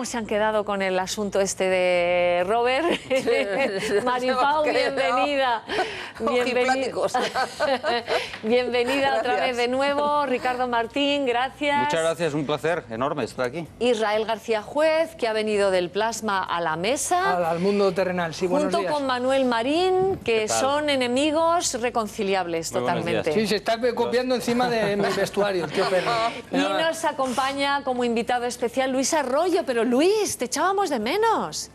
cómo se han quedado con el asunto este de Robert. Maripau, bienvenida. Bienvenida otra vez de nuevo. Ricardo Martín, gracias. Muchas gracias, un placer enorme estar aquí. Israel García Juez, que ha venido del plasma a la mesa. Al mundo terrenal, sí, buenos días. Junto con Manuel Marín, que son enemigos reconciliables totalmente. Sí, se está copiando encima de mi vestuario, tío perro. Y nos acompaña como invitado especial Luis Arroyo. Pero Luis, te echábamos de menos.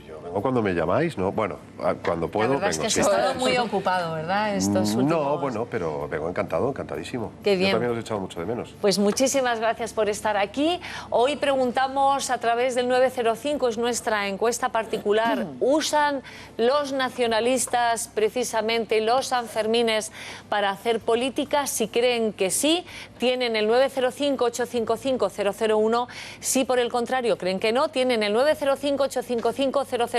Yo vengo cuando me llamáis, ¿no? Bueno, cuando puedo La verdad vengo. es que has estado muy ocupado, ¿verdad? Estos últimos... No, bueno, pero vengo encantado, encantadísimo. Qué bien. Yo también os he echado mucho de menos. Pues muchísimas gracias por estar aquí. Hoy preguntamos a través del 905, es nuestra encuesta particular, ¿usan los nacionalistas precisamente los Sanfermines para hacer política? Si creen que sí, tienen el 905-855-001. Si por el contrario creen que no, tienen el 905-855-002.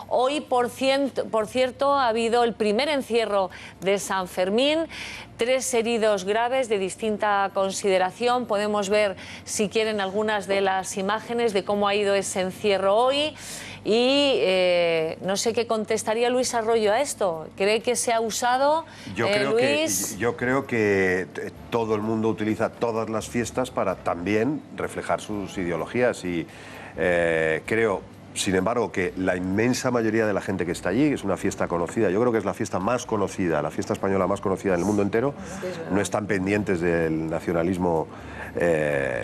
Hoy, por cierto, ha habido el primer encierro de San Fermín. 3 heridos graves de distinta consideración. Podemos ver, si quieren, algunas de las imágenes de cómo ha ido ese encierro hoy. Y no sé qué contestaría Luis Arroyo a esto. ¿Cree que se ha usado, Luis? Yo creo que todo el mundo utiliza todas las fiestas para también reflejar sus ideologías y creo... Sin embargo, que la inmensa mayoría de la gente que está allí, es una fiesta conocida, yo creo que es la fiesta más conocida, la fiesta española más conocida en el mundo entero, no están pendientes del nacionalismo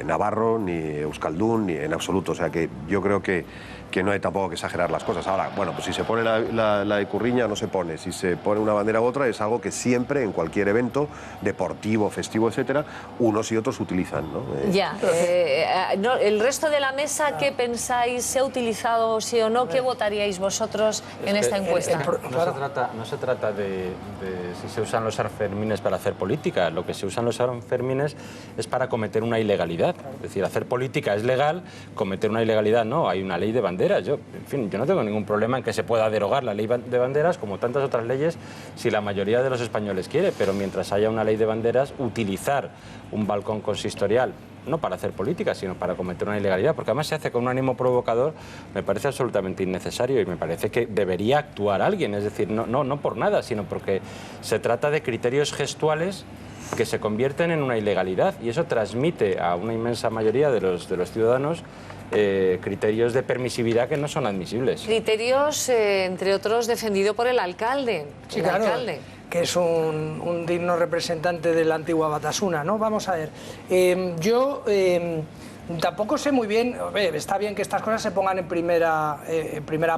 navarro, ni euskaldún, ni en absoluto. O sea que yo creo que no hay tampoco que exagerar las cosas. Ahora, bueno, pues si se pone la icurriña, no se pone. Si se pone una bandera u otra, es algo que siempre, en cualquier evento, deportivo, festivo, etcétera, unos y otros utilizan, ¿no? Ya. El resto de la mesa, ¿qué pensáis? ¿Se ha utilizado sí o no? ¿Qué votaríais vosotros en esta encuesta? No se trata de si se usan los Sanfermines para hacer política. Lo que se usan los Sanfermines es para cometer una ilegalidad. Es decir, hacer política es legal, cometer una ilegalidad no. Hay una ley de banderas. Yo no tengo ningún problema en que se pueda derogar la ley de banderas, como tantas otras leyes, si la mayoría de los españoles quiere, pero mientras haya una ley de banderas, utilizar un balcón consistorial, no para hacer política, sino para cometer una ilegalidad, porque además se hace con un ánimo provocador, me parece absolutamente innecesario y me parece que debería actuar alguien, es decir, no por nada, sino porque se trata de criterios gestuales que se convierten en una ilegalidad y eso transmite a una inmensa mayoría de los ciudadanos criterios de permisividad que no son admisibles. Criterios, entre otros, defendido por el alcalde. Sí, claro, que es un digno representante de la antigua Batasuna, ¿no? Vamos a ver, tampoco sé muy bien, está bien que estas cosas se pongan en primera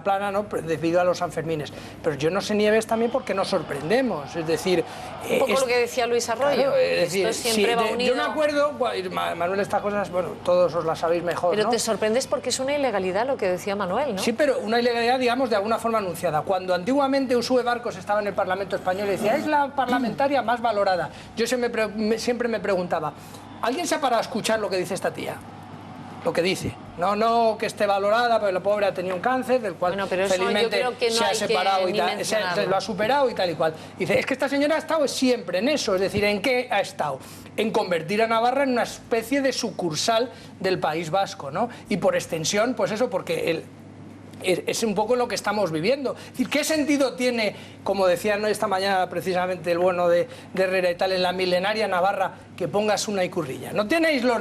plana, ¿no? Debido a los Sanfermines, pero yo no sé, Nieves, también por qué nos sorprendemos, es decir... Un poco lo que decía Luis Arroyo, claro, es decir, esto siempre va unido. Yo me acuerdo, Manuel, estas cosas, bueno, todos os las sabéis mejor, pero ¿no? te sorprendes porque es una ilegalidad lo que decía Manuel, ¿no? Sí, pero una ilegalidad, digamos, de alguna forma anunciada. Cuando antiguamente Uxue Barcos estaba en el Parlamento Español y decía, es la parlamentaria más valorada, yo siempre me preguntaba, ¿alguien se ha parado a escuchar lo que dice esta tía? Lo que dice. No que esté valorada, pero la pobre ha tenido un cáncer, del cual felizmente se ha separado y tal, se lo ha superado y tal y cual. Dice, es que esta señora ha estado siempre en eso, es decir, ¿en qué ha estado? En convertir a Navarra en una especie de sucursal del País Vasco, ¿no? Y por extensión, pues eso, porque es un poco lo que estamos viviendo. Es decir, ¿qué sentido tiene, como decían esta mañana precisamente el bueno de Herrera y tal, en la milenaria Navarra, que pongas una icurrilla? ¿No tienen los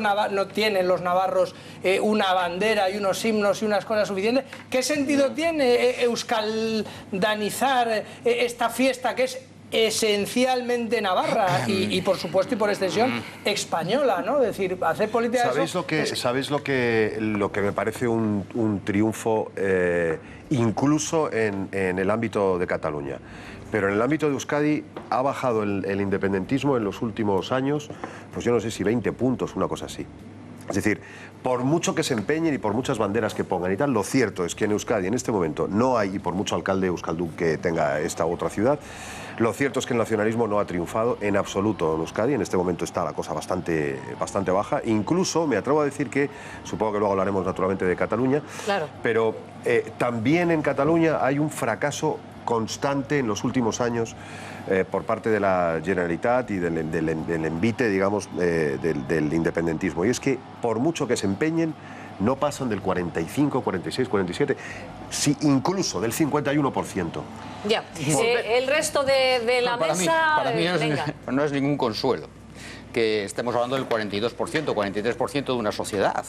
navarros una bandera y unos himnos y unas cosas suficientes? ¿Qué sentido tiene euskaldanizar esta fiesta que es esencialmente navarra y por supuesto y por extensión española, ¿no? Es decir, hacer política... ¿Sabéis lo que me parece un triunfo incluso en el ámbito de Cataluña? Pero en el ámbito de Euskadi ha bajado el independentismo en los últimos años, pues yo no sé si 20 puntos, una cosa así. Es decir, por mucho que se empeñen y por muchas banderas que pongan y tal, lo cierto es que en Euskadi en este momento no hay, y por mucho alcalde euskaldun que tenga esta u otra ciudad, lo cierto es que el nacionalismo no ha triunfado en absoluto en Euskadi. En este momento está la cosa bastante baja. Incluso me atrevo a decir que, supongo que luego hablaremos naturalmente de Cataluña, claro, pero también en Cataluña hay un fracaso constante en los últimos años por parte de la Generalitat y del envite, digamos, del independentismo. Y es que, por mucho que se empeñen, no pasan del 45, 46, 47, sí, incluso del 51%. Ya. El resto de la mesa... Para mí no es ningún consuelo que estemos hablando del 42%, 43% de una sociedad.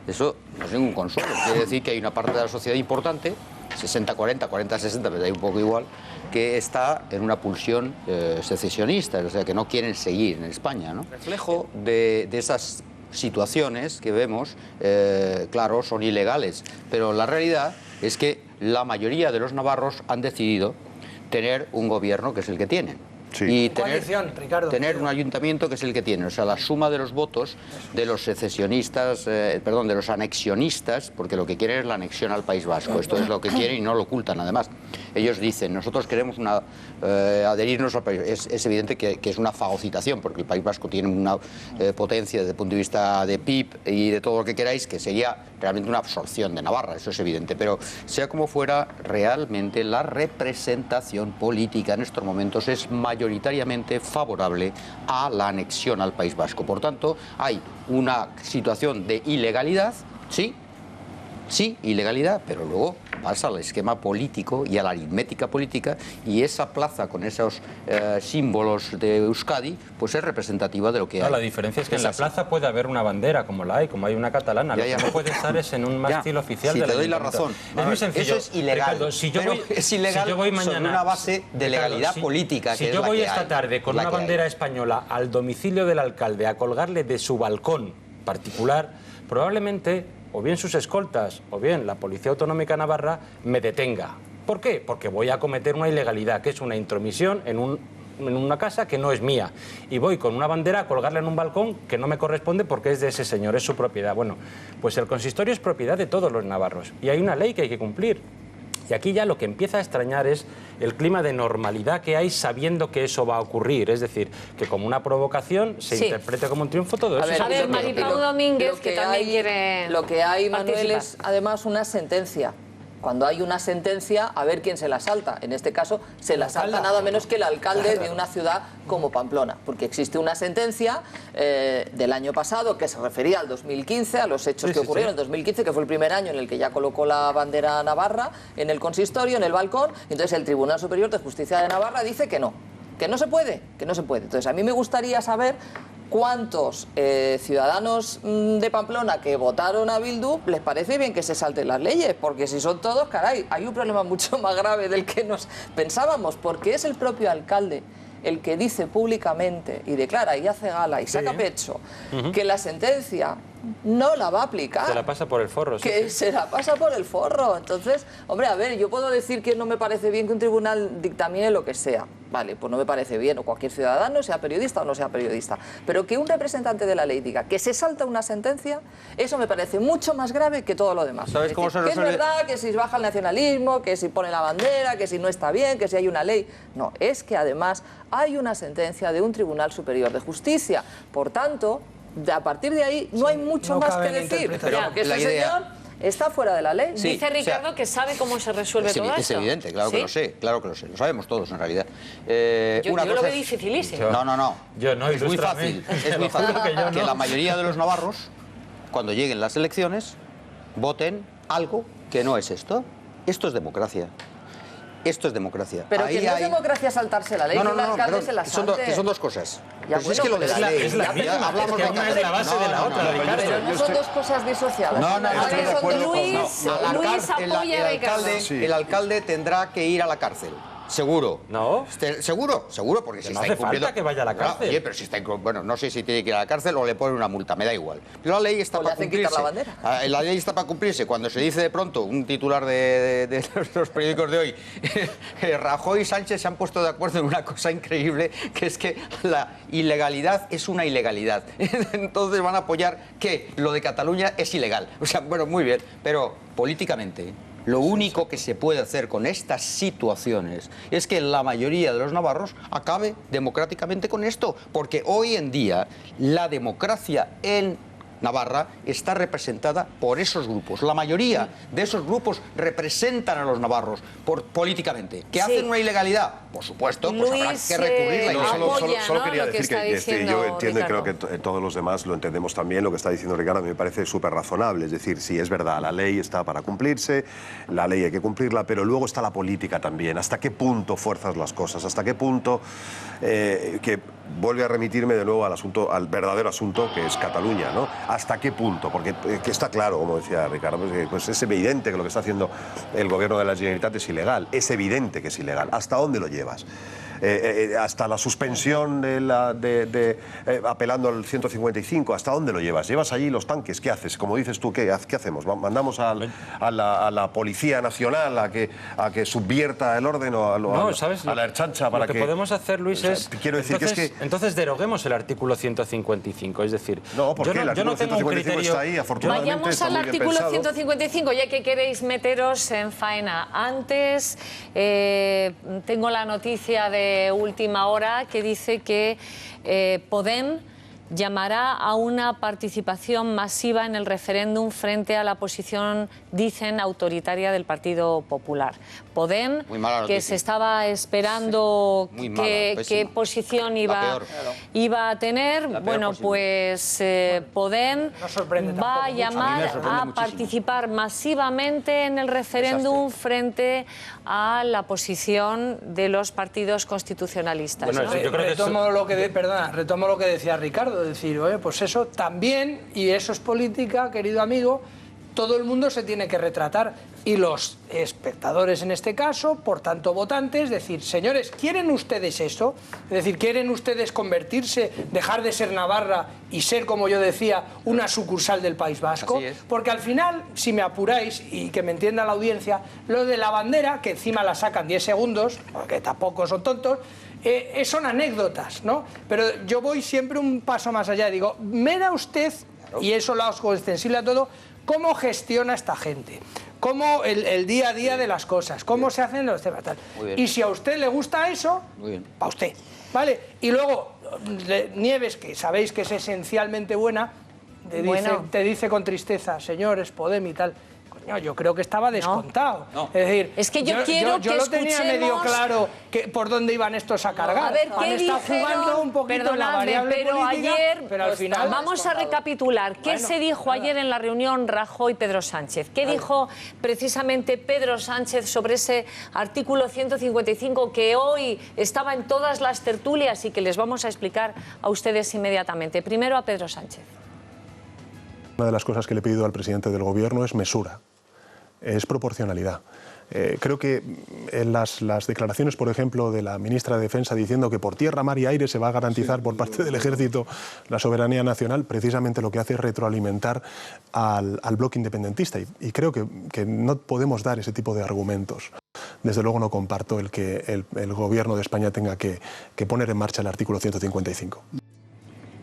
Eso no es ningún consuelo. Quiere decir que hay una parte de la sociedad importante, 60-40, 40-60, pero da un poco igual, que está en una pulsión secesionista, o sea, que no quieren seguir en España, ¿no? Reflejo de esas situaciones que vemos, claro, son ilegales, pero la realidad es que la mayoría de los navarros han decidido tener un gobierno que es el que tienen. Sí. Y tener un ayuntamiento que es el que tiene. O sea, la suma de los votos de los secesionistas, de los anexionistas, porque lo que quieren es la anexión al País Vasco. Esto es lo que quieren y no lo ocultan, además. Ellos dicen, nosotros queremos adherirnos al país. Es evidente que es una fagocitación, porque el País Vasco tiene una potencia desde el punto de vista de PIB y de todo lo que queráis, que sería realmente una absorción de Navarra, eso es evidente. Pero sea como fuera, realmente la representación política en estos momentos es mayoritariamente favorable a la anexión al País Vasco. Por tanto, hay una situación de ilegalidad, sí, ilegalidad, pero luego pasa al esquema político y a la aritmética política, y esa plaza con esos símbolos de Euskadi pues es representativa de lo que hay. La diferencia es que en la plaza puede haber una bandera como como hay una catalana. Lo que no puede estar es en un mástil oficial de la. Te doy la razón. Es muy sencillo. Eso es ilegal. Ricardo, es ilegal si yo voy mañana, sobre una base de legalidad política. Si yo voy esta tarde con una bandera española al domicilio del alcalde a colgarle de su balcón particular, probablemente o bien sus escoltas o bien la Policía Autonómica Navarra me detenga. ¿Por qué? Porque voy a cometer una ilegalidad, que es una intromisión en una casa que no es mía. Y voy con una bandera a colgarla en un balcón que no me corresponde porque es de ese señor, es su propiedad. Bueno, pues el consistorio es propiedad de todos los navarros y hay una ley que hay que cumplir. Y aquí ya lo que empieza a extrañar es el clima de normalidad que hay sabiendo que eso va a ocurrir. Es decir, que como una provocación se interprete como un triunfo todo eso. A ver, Maripau Domínguez, que también quiere Lo que hay, Manuel, participar. es además una sentencia. Cuando hay una sentencia, a ver quién se la salta. En este caso, se la salta nada menos que el alcalde de una ciudad como Pamplona, porque existe una sentencia del año pasado que se refería al 2015, a los hechos que ocurrieron en el 2015, que fue el primer año en el que ya colocó la bandera navarra en el consistorio, en el balcón. Entonces el Tribunal Superior de Justicia de Navarra dice que no se puede, Entonces a mí me gustaría saber cuántos ciudadanos de Pamplona que votaron a Bildu les parece bien que se salten las leyes, porque si son todos, caray, hay un problema mucho más grave del que nos pensábamos, porque es el propio alcalde el que dice públicamente y declara y hace gala y saca pecho que la sentencia no la va a aplicar. Se la pasa por el forro. Se la pasa por el forro. Entonces, hombre, a ver, yo puedo decir que no me parece bien que un tribunal dictamine lo que sea. Vale, pues no me parece bien, o cualquier ciudadano, sea periodista o no sea periodista. Pero que un representante de la ley diga que se salta una sentencia, eso me parece mucho más grave que todo lo demás. ¿Sabes cómo se resuelve? Que es verdad que si baja el nacionalismo, que si pone la bandera, que si no está bien, que si hay una ley. No, es que además hay una sentencia de un Tribunal Superior de Justicia. Por tanto, a partir de ahí no hay mucho más que decir. Pero que ese señor está fuera de la ley. Sí, dice Ricardo que sabe cómo se resuelve todo esto. Es evidente, claro que lo sé, lo sabemos todos en realidad. Yo lo veo dificilísimo. No. Yo no, es muy fácil. Es muy fácil que la mayoría de los navarros, cuando lleguen las elecciones, voten algo que no es esto. Esto es democracia. Esto es democracia. Pero que no es democracia saltarse la ley, que un alcalde se la salte. Que son dos cosas. Ya, pues es que lo de la ley... Hablamos de una es la base de la otra, Ricardo. Pero no son dos cosas disociadas. Luis apoya a Ricardo. El alcalde tendrá que ir a la cárcel. Seguro. ¿No? Seguro, porque si no está hace falta que vaya a la cárcel. Oye, pero si está bueno, no sé si tiene que ir a la cárcel o le ponen una multa, me da igual. Pero la ley está para cumplirse. La bandera. La ley está para cumplirse. Cuando se dice de pronto, un titular de los periódicos de hoy, Rajoy y Sánchez se han puesto de acuerdo en una cosa increíble, que es que la ilegalidad es una ilegalidad. Entonces van a apoyar que lo de Cataluña es ilegal. O sea, bueno, muy bien, pero políticamente... Lo único que se puede hacer con estas situaciones es que la mayoría de los navarros acabe democráticamente con esto, porque hoy en día la democracia en Navarra está representada por esos grupos. La mayoría de esos grupos representan a los navarros políticamente. ¿Que hacen una ilegalidad? Por supuesto, pues habrá que recurrir. Solo quería decir que yo entiendo, Ricardo, y creo que todos los demás lo entendemos también. Lo que está diciendo Ricardo me parece súper razonable. Es decir, sí, es verdad, la ley está para cumplirse, la ley hay que cumplirla, pero luego está la política también. ¿Hasta qué punto fuerzas las cosas? ¿Hasta qué punto que vuelve a remitirme de nuevo al verdadero asunto que es Cataluña, ¿no? ¿Hasta qué punto? Porque que está claro, como decía Ricardo, pues es evidente que lo que está haciendo el gobierno de la Generalitat es ilegal. Es evidente que es ilegal. ¿Hasta dónde lo llevas? Hasta la suspensión apelando al 155, ¿hasta dónde lo llevas? ¿Llevas allí los tanques? ¿Qué haces? Como dices tú, ¿qué hacemos? ¿Mandamos a la Policía Nacional a que subvierta el orden o a la Ertzaintza para que... Lo que podemos hacer, Luis, quiero decir entonces deroguemos el artículo 155, es decir... No, porque el artículo 155 está ahí, afortunadamente. Vayamos al artículo 155, ya que queréis meteros en faena. Antes tengo la noticia de última hora que dice que Podem llamará a una participación masiva en el referéndum frente a la posición, dicen, autoritaria del Partido Popular. Podem, que se estaba esperando qué posición iba a tener, bueno, pues Podem va a llamar a participar masivamente en el referéndum frente a la posición de los partidos constitucionalistas. Bueno, yo creo que retomo lo que decía Ricardo. Decir, pues eso también, y eso es política, querido amigo, todo el mundo se tiene que retratar. Y los espectadores en este caso, por tanto votantes, decir, señores, ¿quieren ustedes eso? Es decir, ¿quieren ustedes convertirse, dejar de ser Navarra y ser, como yo decía, una sucursal del País Vasco? Porque al final, si me apuráis, y que me entienda la audiencia, lo de la bandera, que encima la sacan 10 segundos, porque tampoco son tontos, son anécdotas, ¿no? Pero yo voy siempre un paso más allá. Digo, me da usted, y eso lo hago extensible a todo, cómo gestiona esta gente, cómo el día a día de las cosas, cómo se hacen los temas tal. Y si a usted le gusta eso, para usted, ¿vale? Y luego, Nieves, que sabéis que es esencialmente buena, te dice con tristeza, señores, Podem y tal. Yo creo que estaba descontado. No. Es decir, es que yo quiero que lo tenía medio claro por dónde iban estos a cargar. A ver, ¿qué está jugando un poquito la variable pero política, ayer, pero al final vamos a recapitular. ¿Qué se dijo ayer en la reunión Rajoy-Pedro Sánchez? ¿Qué dijo precisamente Pedro Sánchez sobre ese artículo 155 que hoy estaba en todas las tertulias y que les vamos a explicar a ustedes inmediatamente? Primero a Pedro Sánchez. Una de las cosas que le he pedido al presidente del Gobierno es mesura. Es proporcionalidad. Creo que en las declaraciones, por ejemplo, de la ministra de Defensa diciendo que por tierra, mar y aire se va a garantizar por parte del Ejército la soberanía nacional, precisamente lo que hace es retroalimentar al bloque independentista. Y creo que no podemos dar ese tipo de argumentos. Desde luego no comparto el que el Gobierno de España tenga que poner en marcha el artículo 155.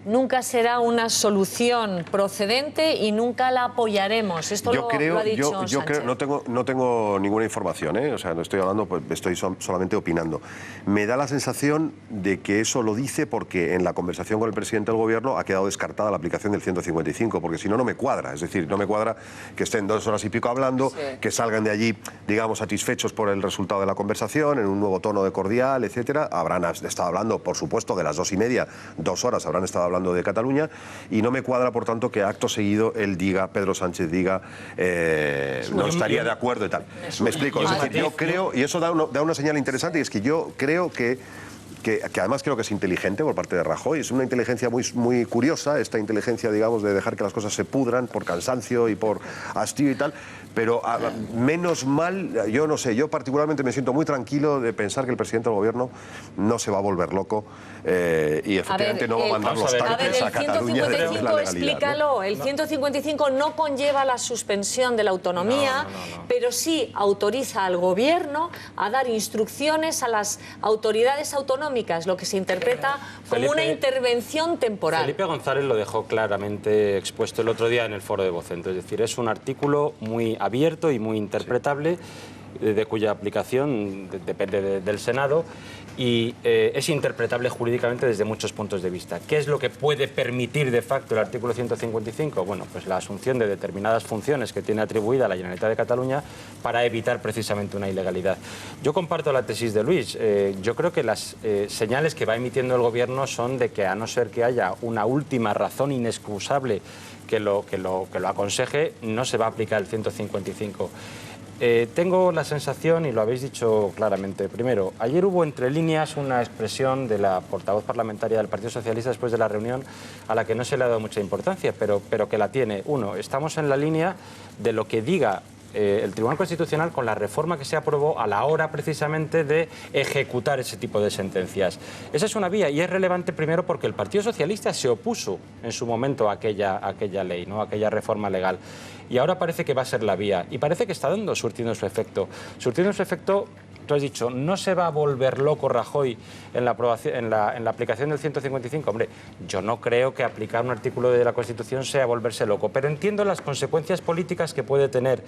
Nunca será una solución procedente y nunca la apoyaremos. Esto lo ha dicho Sánchez. No tengo ninguna información, o sea, no estoy hablando, pues estoy solamente opinando. Me da la sensación de que eso lo dice porque en la conversación con el presidente del Gobierno ha quedado descartada la aplicación del 155, porque si no, no me cuadra. Es decir, no me cuadra que estén 2 horas y pico hablando, que salgan de allí, digamos, satisfechos por el resultado de la conversación, en un nuevo tono de cordial, etcétera. Habrán estado hablando, por supuesto, de las 2:30, 2 horas habrán estado hablando de Cataluña, y no me cuadra, por tanto, que acto seguido él diga, Pedro Sánchez diga, no estaría de acuerdo y tal. Me explico, es decir, yo creo, y eso da una señal interesante, y es que yo creo que además creo que es inteligente por parte de Rajoy, es una inteligencia muy curiosa, esta inteligencia, digamos, de dejar que las cosas se pudran por cansancio y por hastío y tal, pero menos mal, yo no sé, yo particularmente me siento muy tranquilo de pensar que el presidente del Gobierno no se va a volver loco y efectivamente no va a mandar los tanques a Cataluña. El 155, explícalo, el 155 no conlleva la suspensión de la autonomía, pero sí autoriza al Gobierno a dar instrucciones a las autoridades autonómicas, lo que se interpreta como una intervención temporal. Felipe González lo dejó claramente expuesto el otro día en el foro de Vocento, es decir, es un artículo muy abierto y muy interpretable. de cuya aplicación depende del Senado, y es interpretable jurídicamente desde muchos puntos de vista. ¿Qué es lo que puede permitir de facto el artículo 155? Bueno, pues la asunción de determinadas funciones que tiene atribuida la Generalitat de Cataluña para evitar precisamente una ilegalidad. Yo comparto la tesis de Luis. Yo creo que las señales que va emitiendo el Gobierno son de que, a no ser que haya una última razón inexcusable que lo aconseje, no se va a aplicar el 155. Tengo la sensación, y lo habéis dicho claramente, primero, ayer hubo entre líneas una expresión de la portavoz parlamentaria del Partido Socialista después de la reunión a la que no se le ha dado mucha importancia, pero que la tiene. Uno, estamos en la línea de lo que diga el Tribunal Constitucional con la reforma que se aprobó a la hora precisamente de ejecutar ese tipo de sentencias. Esa es una vía, y es relevante primero porque el Partido Socialista se opuso en su momento a aquella ley, ¿no? A aquella reforma legal. Y ahora parece que va a ser la vía, y parece que está surtiendo su efecto. Surtiendo su efecto, tú has dicho, no se va a volver loco Rajoy en la aplicación del 155. Hombre, yo no creo que aplicar un artículo de la Constitución sea volverse loco, pero entiendo las consecuencias políticas que puede tener.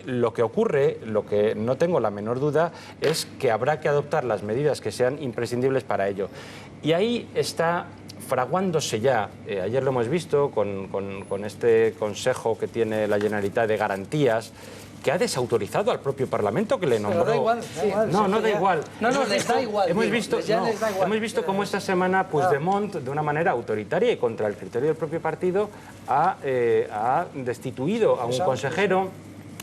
Lo que ocurre, lo que no tengo la menor duda, es que habrá que adoptar las medidas que sean imprescindibles para ello. Y ahí está fraguándose ya, ayer lo hemos visto con este consejo que tiene la Generalitat de garantías, que ha desautorizado al propio Parlamento que le nombró. Pero da igual, No da igual. Les da igual. Hemos visto cómo esta semana Puigdemont, de una manera autoritaria y contra el criterio del propio partido, ha destituido a un consejero.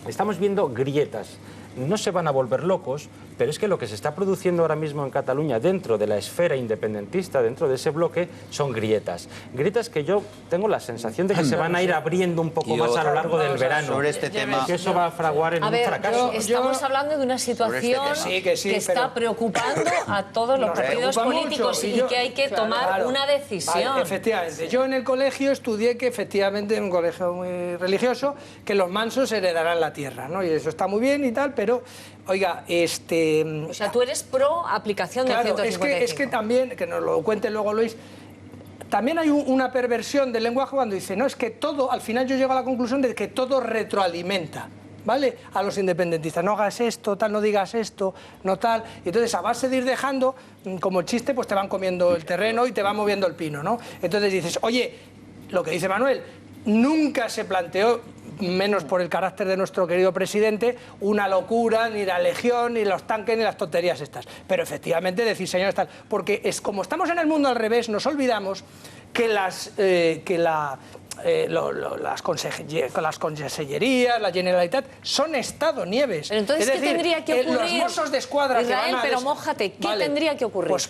Estamos viendo grietas. No se van a volver locos, pero es que lo que se está produciendo ahora mismo en Cataluña dentro de la esfera independentista, dentro de ese bloque, son grietas. Grietas que yo tengo la sensación de que se van a ir abriendo un poco más a lo largo del verano. Sobre este tema, que eso va a fraguar en un fracaso. Estamos hablando de una situación que está preocupando a todos los partidos políticos y que hay que tomar una decisión. Vale, efectivamente. Yo en el colegio estudié que efectivamente, en un colegio muy religioso, que los mansos heredarán la tierra, ¿no? Y eso está muy bien y tal, pero, oiga, O sea, tú eres pro aplicación del 155. Es que también, que nos lo cuente luego Luis, también hay una perversión del lenguaje cuando dice, no, es que todo, al final yo llego a la conclusión de que todo retroalimenta, ¿vale? A los independentistas, no hagas esto, tal, no digas esto, no tal. Y entonces, a base de ir dejando, como el chiste, pues te van comiendo el terreno y te van moviendo el pino, ¿no? Entonces dices, oye, lo que dice Manuel, nunca se planteó, menos por el carácter de nuestro querido presidente, una locura, ni la legión, ni los tanques, ni las tonterías estas. Pero efectivamente decir, señores, tal, porque es como estamos en el mundo al revés, nos olvidamos que las consellerías, la Generalitat, son Estado Nieves. Pero entonces, es decir, ¿qué tendría que ocurrir? Los Mossos de Escuadra Israel, que van a pero mójate, ¿qué tendría que ocurrir? Pues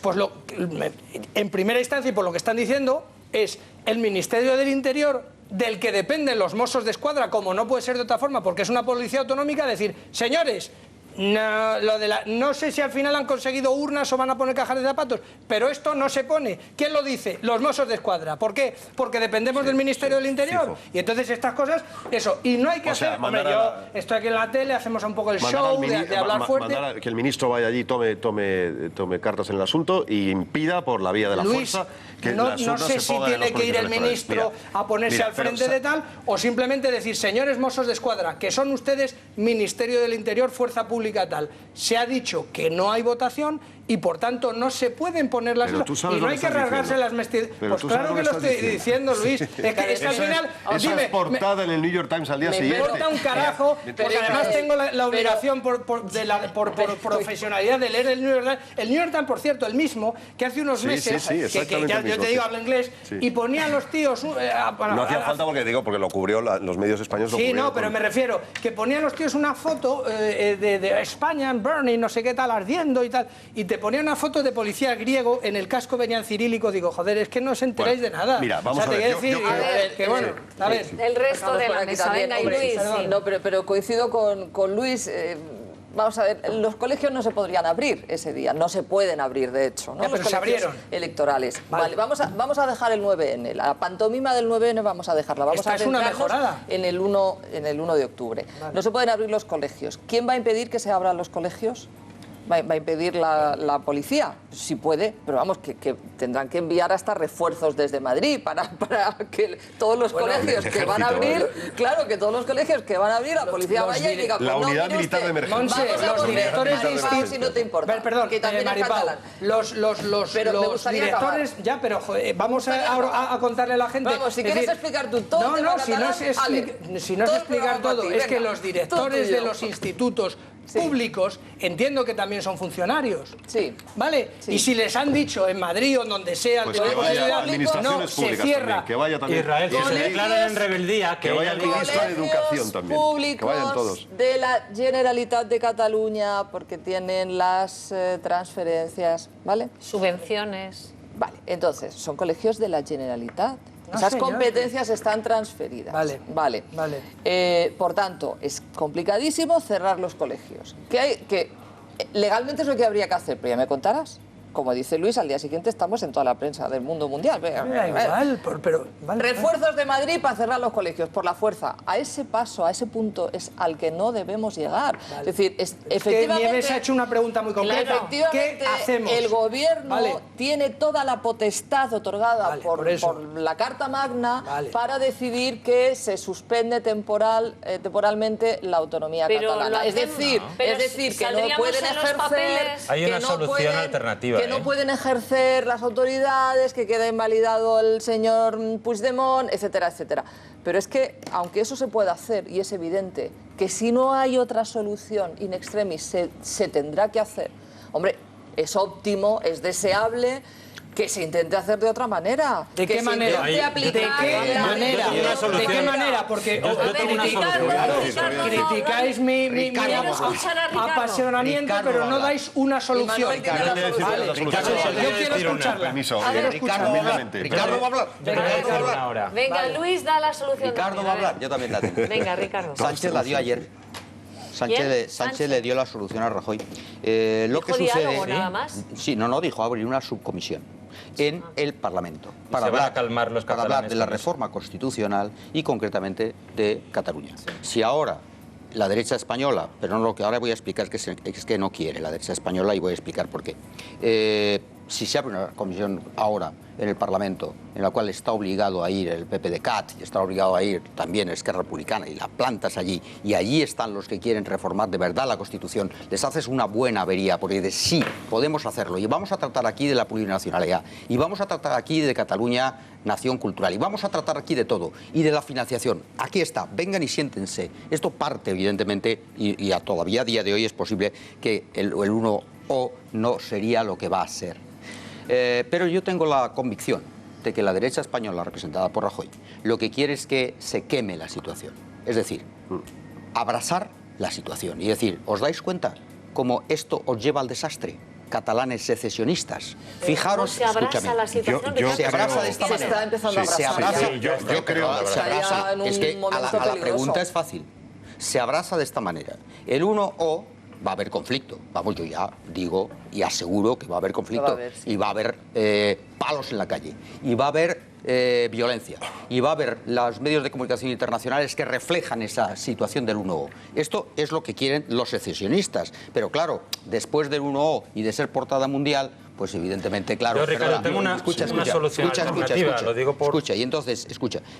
en primera instancia, y por lo que están diciendo, es el Ministerio del Interior, del que dependen los Mossos de Escuadra, como no puede ser de otra forma, porque es una policía autonómica, decir, señores, no sé si al final han conseguido urnas o van a poner cajas de zapatos, pero esto no se pone. ¿Quién lo dice? Los Mossos de Escuadra. ¿Por qué? Porque dependemos del Ministerio del Interior. Fijo. Y entonces estas cosas, eso. Y no hay que hacer... Hombre, yo estoy aquí en la tele, hacemos un poco el show de hablar fuerte. Que el ministro vaya allí, tome cartas en el asunto y impida por la vía de la fuerza que no sé si tiene que ir el ministro a ponerse al frente de tal, o simplemente decir, señores Mossos de Escuadra, que son ustedes Ministerio del Interior, Fuerza Pública tal. Se ha dicho que no hay votación y por tanto no se pueden poner las cosas. Y no hay que rasgarse las vestiduras. Pues claro que lo estoy diciendo, Luis. Es que al final... Eso es portada en el New York Times al día siguiente. Me importa un carajo, porque además tengo la obligación por profesionalidad de leer el New York Times. El New York Times, por cierto, el mismo, que hace unos meses, que ya yo te digo, hablo inglés, y ponía a los tíos... No hacía falta porque lo cubrió, los medios españoles lo cubrieron. Sí, no, pero me refiero, que ponía a los tíos una foto de España, burning, no sé qué tal, ardiendo y tal, y te ponía una foto de policía griego, en el casco venía en cirílico, digo, joder, es que no os enteráis de nada. Mira, vamos a ver. El resto de la mesa, venga, y Luis. No, pero coincido con Luis. Vamos a ver, los colegios no se podrían abrir ese día, no se pueden abrir, de hecho, ¿no? Pero se abrieron. Electorales. Vale, vamos a dejar el 9N, la pantomima del 9N vamos a dejarla. Vamos a centrarnos en el 1 de octubre. Vale. No se pueden abrir los colegios. ¿Quién va a impedir que se abran los colegios? va a impedir la policía? Sí puede, pero vamos, que tendrán que enviar hasta refuerzos desde Madrid para que todos los colegios que van a abrir, claro, que todos los colegios que van a abrir, la policía vaya y diga, la unidad militar de emergencia. Los directores de institutos, si no te importa, perdón, que también es Maripau, catalán. los directores, ya, pero joder, vamos a contarle a la gente. Vamos, si quieres explicar tú todo. No, si no es explicar todo, es que los directores de los institutos públicos entiendo que también son funcionarios. Sí. ¿Vale? Sí. Y si les han dicho en Madrid o donde sea, pues que vaya administraciones se cierra. También, que vaya también. Israel, que se declaren en rebeldía, que vaya el ministro de Educación también. Que vayan todos. De la Generalitat de Cataluña, porque tienen las transferencias, ¿vale? Subvenciones. Vale, entonces, son colegios de la Generalitat. No, esas señor, competencias están transferidas. Vale. Por tanto, es complicadísimo cerrar los colegios. Legalmente es lo que habría que hacer, pero ya me contarás. Como dice Luis, al día siguiente estamos en toda la prensa del mundo mundial. Igual, pero... Refuerzos de Madrid para cerrar los colegios, por la fuerza. A ese paso, a ese punto es al que no debemos llegar. Es decir, efectivamente... Nieves ha hecho una pregunta muy concreta. Efectivamente, ¿qué hacemos? El gobierno tiene toda la potestad otorgada por la Carta Magna para decidir que se suspende temporalmente la autonomía catalana. Es decir, que no pueden ejercer... Hay una solución alternativa. Que no pueden ejercer las autoridades, que queda invalidado el señor Puigdemont, etcétera, etcétera. Pero es que, aunque eso se pueda hacer, y es evidente que si no hay otra solución in extremis se tendrá que hacer, hombre, es óptimo, es deseable que se intente hacer de otra manera. ¿De qué manera? ¿De qué manera? Porque criticáis mi apasionamiento, pero no dais una solución. Yo quiero escucharla. Permiso. Ricardo va a hablar. Venga, Luis da la solución. Ricardo va a hablar, yo también la tengo. Venga, Ricardo. Sánchez la dio ayer. Sánchez le dio la solución a Rajoy. Lo que sucede, diálogo, nada más. Sí, no dijo abrir una subcomisión en el Parlamento para hablar de la reforma constitucional y concretamente de Cataluña. Si ahora la derecha española, pero no, lo que ahora voy a explicar es que no quiere la derecha española y voy a explicar por qué. Si se abre una comisión ahora en el Parlamento, en la cual está obligado a ir el PPDeCAT y está obligado a ir también Esquerra Republicana, y la plantas allí, y allí están los que quieren reformar de verdad la Constitución, les haces una buena avería, porque de sí, podemos hacerlo, y vamos a tratar aquí de la plurinacionalidad, y vamos a tratar aquí de Cataluña, nación cultural, y vamos a tratar aquí de todo, y de la financiación. Aquí está, vengan y siéntense. Esto parte, evidentemente, y todavía a día de hoy es posible que el 1O no sería lo que va a ser. Pero yo tengo la convicción de que la derecha española, representada por Rajoy, lo que quiere es que se queme la situación. Es decir, abrazar la situación y decir, ¿os dais cuenta cómo esto os lleva al desastre? Catalanes secesionistas. Fijaros, se abraza la situación. Se abraza de esta manera. Se está empezando a abrazar. Se abraza. Yo creo se abraza. Es que a la pregunta es fácil. Se abraza de esta manera. El 1O va a haber conflicto. Vamos, yo ya digo y aseguro que va a haber conflicto. Y va a haber palos en la calle. Y va a haber violencia. Y va a haber los medios de comunicación internacionales que reflejan esa situación del 1O. Esto es lo que quieren los secesionistas. Pero claro, después del 1O y de ser portada mundial, pues evidentemente, claro... Yo, Ricardo, tengo una solución alternativa, lo digo por... Escucha,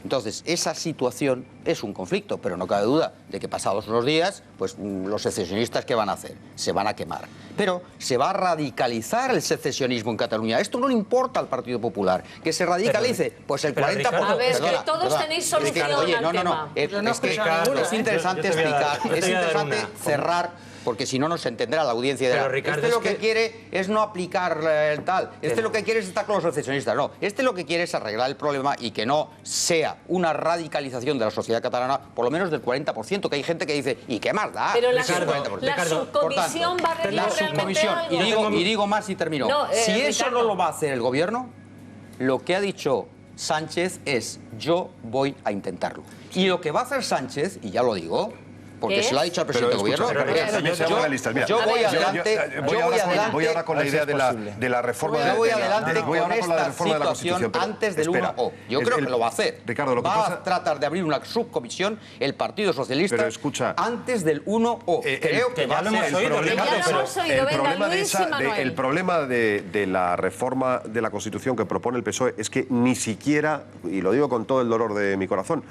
entonces, esa situación es un conflicto, pero no cabe duda de que pasados unos días, pues los secesionistas, ¿qué van a hacer? Se van a quemar. Pero se va a radicalizar el secesionismo en Cataluña. Esto no le importa al Partido Popular. Que se radicalice, pues el 40%... A ver, es que todos tenéis solución al tema. Es interesante explicar, es interesante cerrar... Porque si no, no se entenderá la audiencia de Ricardo, lo que quiere es no aplicar el tal. Lo que quiere es estar con los secesionistas. No, lo que quiere es arreglar el problema y que no sea una radicalización de la sociedad catalana, por lo menos del 40%, que hay gente que dice, ¿y qué más da? Pero la subcomisión va a arreglar realmente algo. Y digo más y termino. Si eso no lo va a hacer el gobierno, lo que ha dicho Sánchez es, yo voy a intentarlo. Y lo que va a hacer Sánchez, y ya lo digo, porque se lo ha dicho al presidente del gobierno. Yo voy adelante. Voy ahora con la idea de la reforma de la Constitución. Antes del 1O. Yo creo que lo va a hacer. Ricardo, lo que va a tratar de abrir una subcomisión el Partido Socialista antes del 1O. Creo que ya lo hemos oído. El problema de la reforma de la Constitución que propone el PSOE es que ni siquiera, y lo digo con todo el dolor de mi corazón,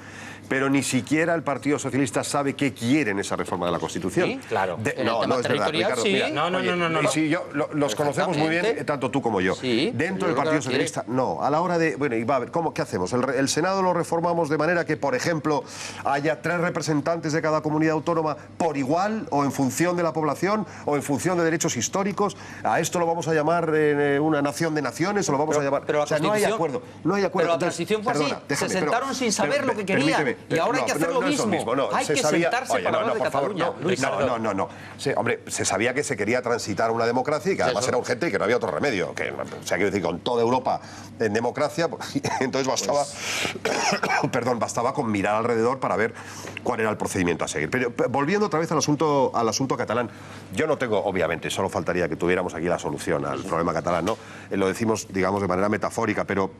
pero ni siquiera el Partido Socialista sabe qué quiere en esa reforma de la Constitución. ¿Sí? Claro. No es verdad, Ricardo. Sí. Mira, no. Y si los conocemos muy bien, tanto tú como yo. Sí, dentro del Partido Socialista, no. A la hora de... Bueno, y va a ver, ¿qué hacemos? El Senado lo reformamos de manera que, por ejemplo, haya 3 representantes de cada comunidad autónoma por igual, o en función de la población, o en función de derechos históricos. A esto lo vamos a llamar una nación de naciones, o lo vamos a llamar... Pero no hay acuerdo. No hay acuerdo. Pero la transición fue así. Se sentaron sin saber lo que querían. Y ahora hay que hacer lo mismo. Hay que sentarse para hablar de Cataluña. No. Hombre, se sabía que se quería transitar una democracia y que además era urgente y que no había otro remedio. O sea, quiero decir, con toda Europa en democracia, entonces bastaba con mirar alrededor para ver cuál era el procedimiento a seguir. Pero volviendo otra vez al asunto catalán, yo no tengo, obviamente, solo faltaría que tuviéramos aquí la solución al problema catalán, ¿no? Lo decimos, digamos, de manera metafórica, pero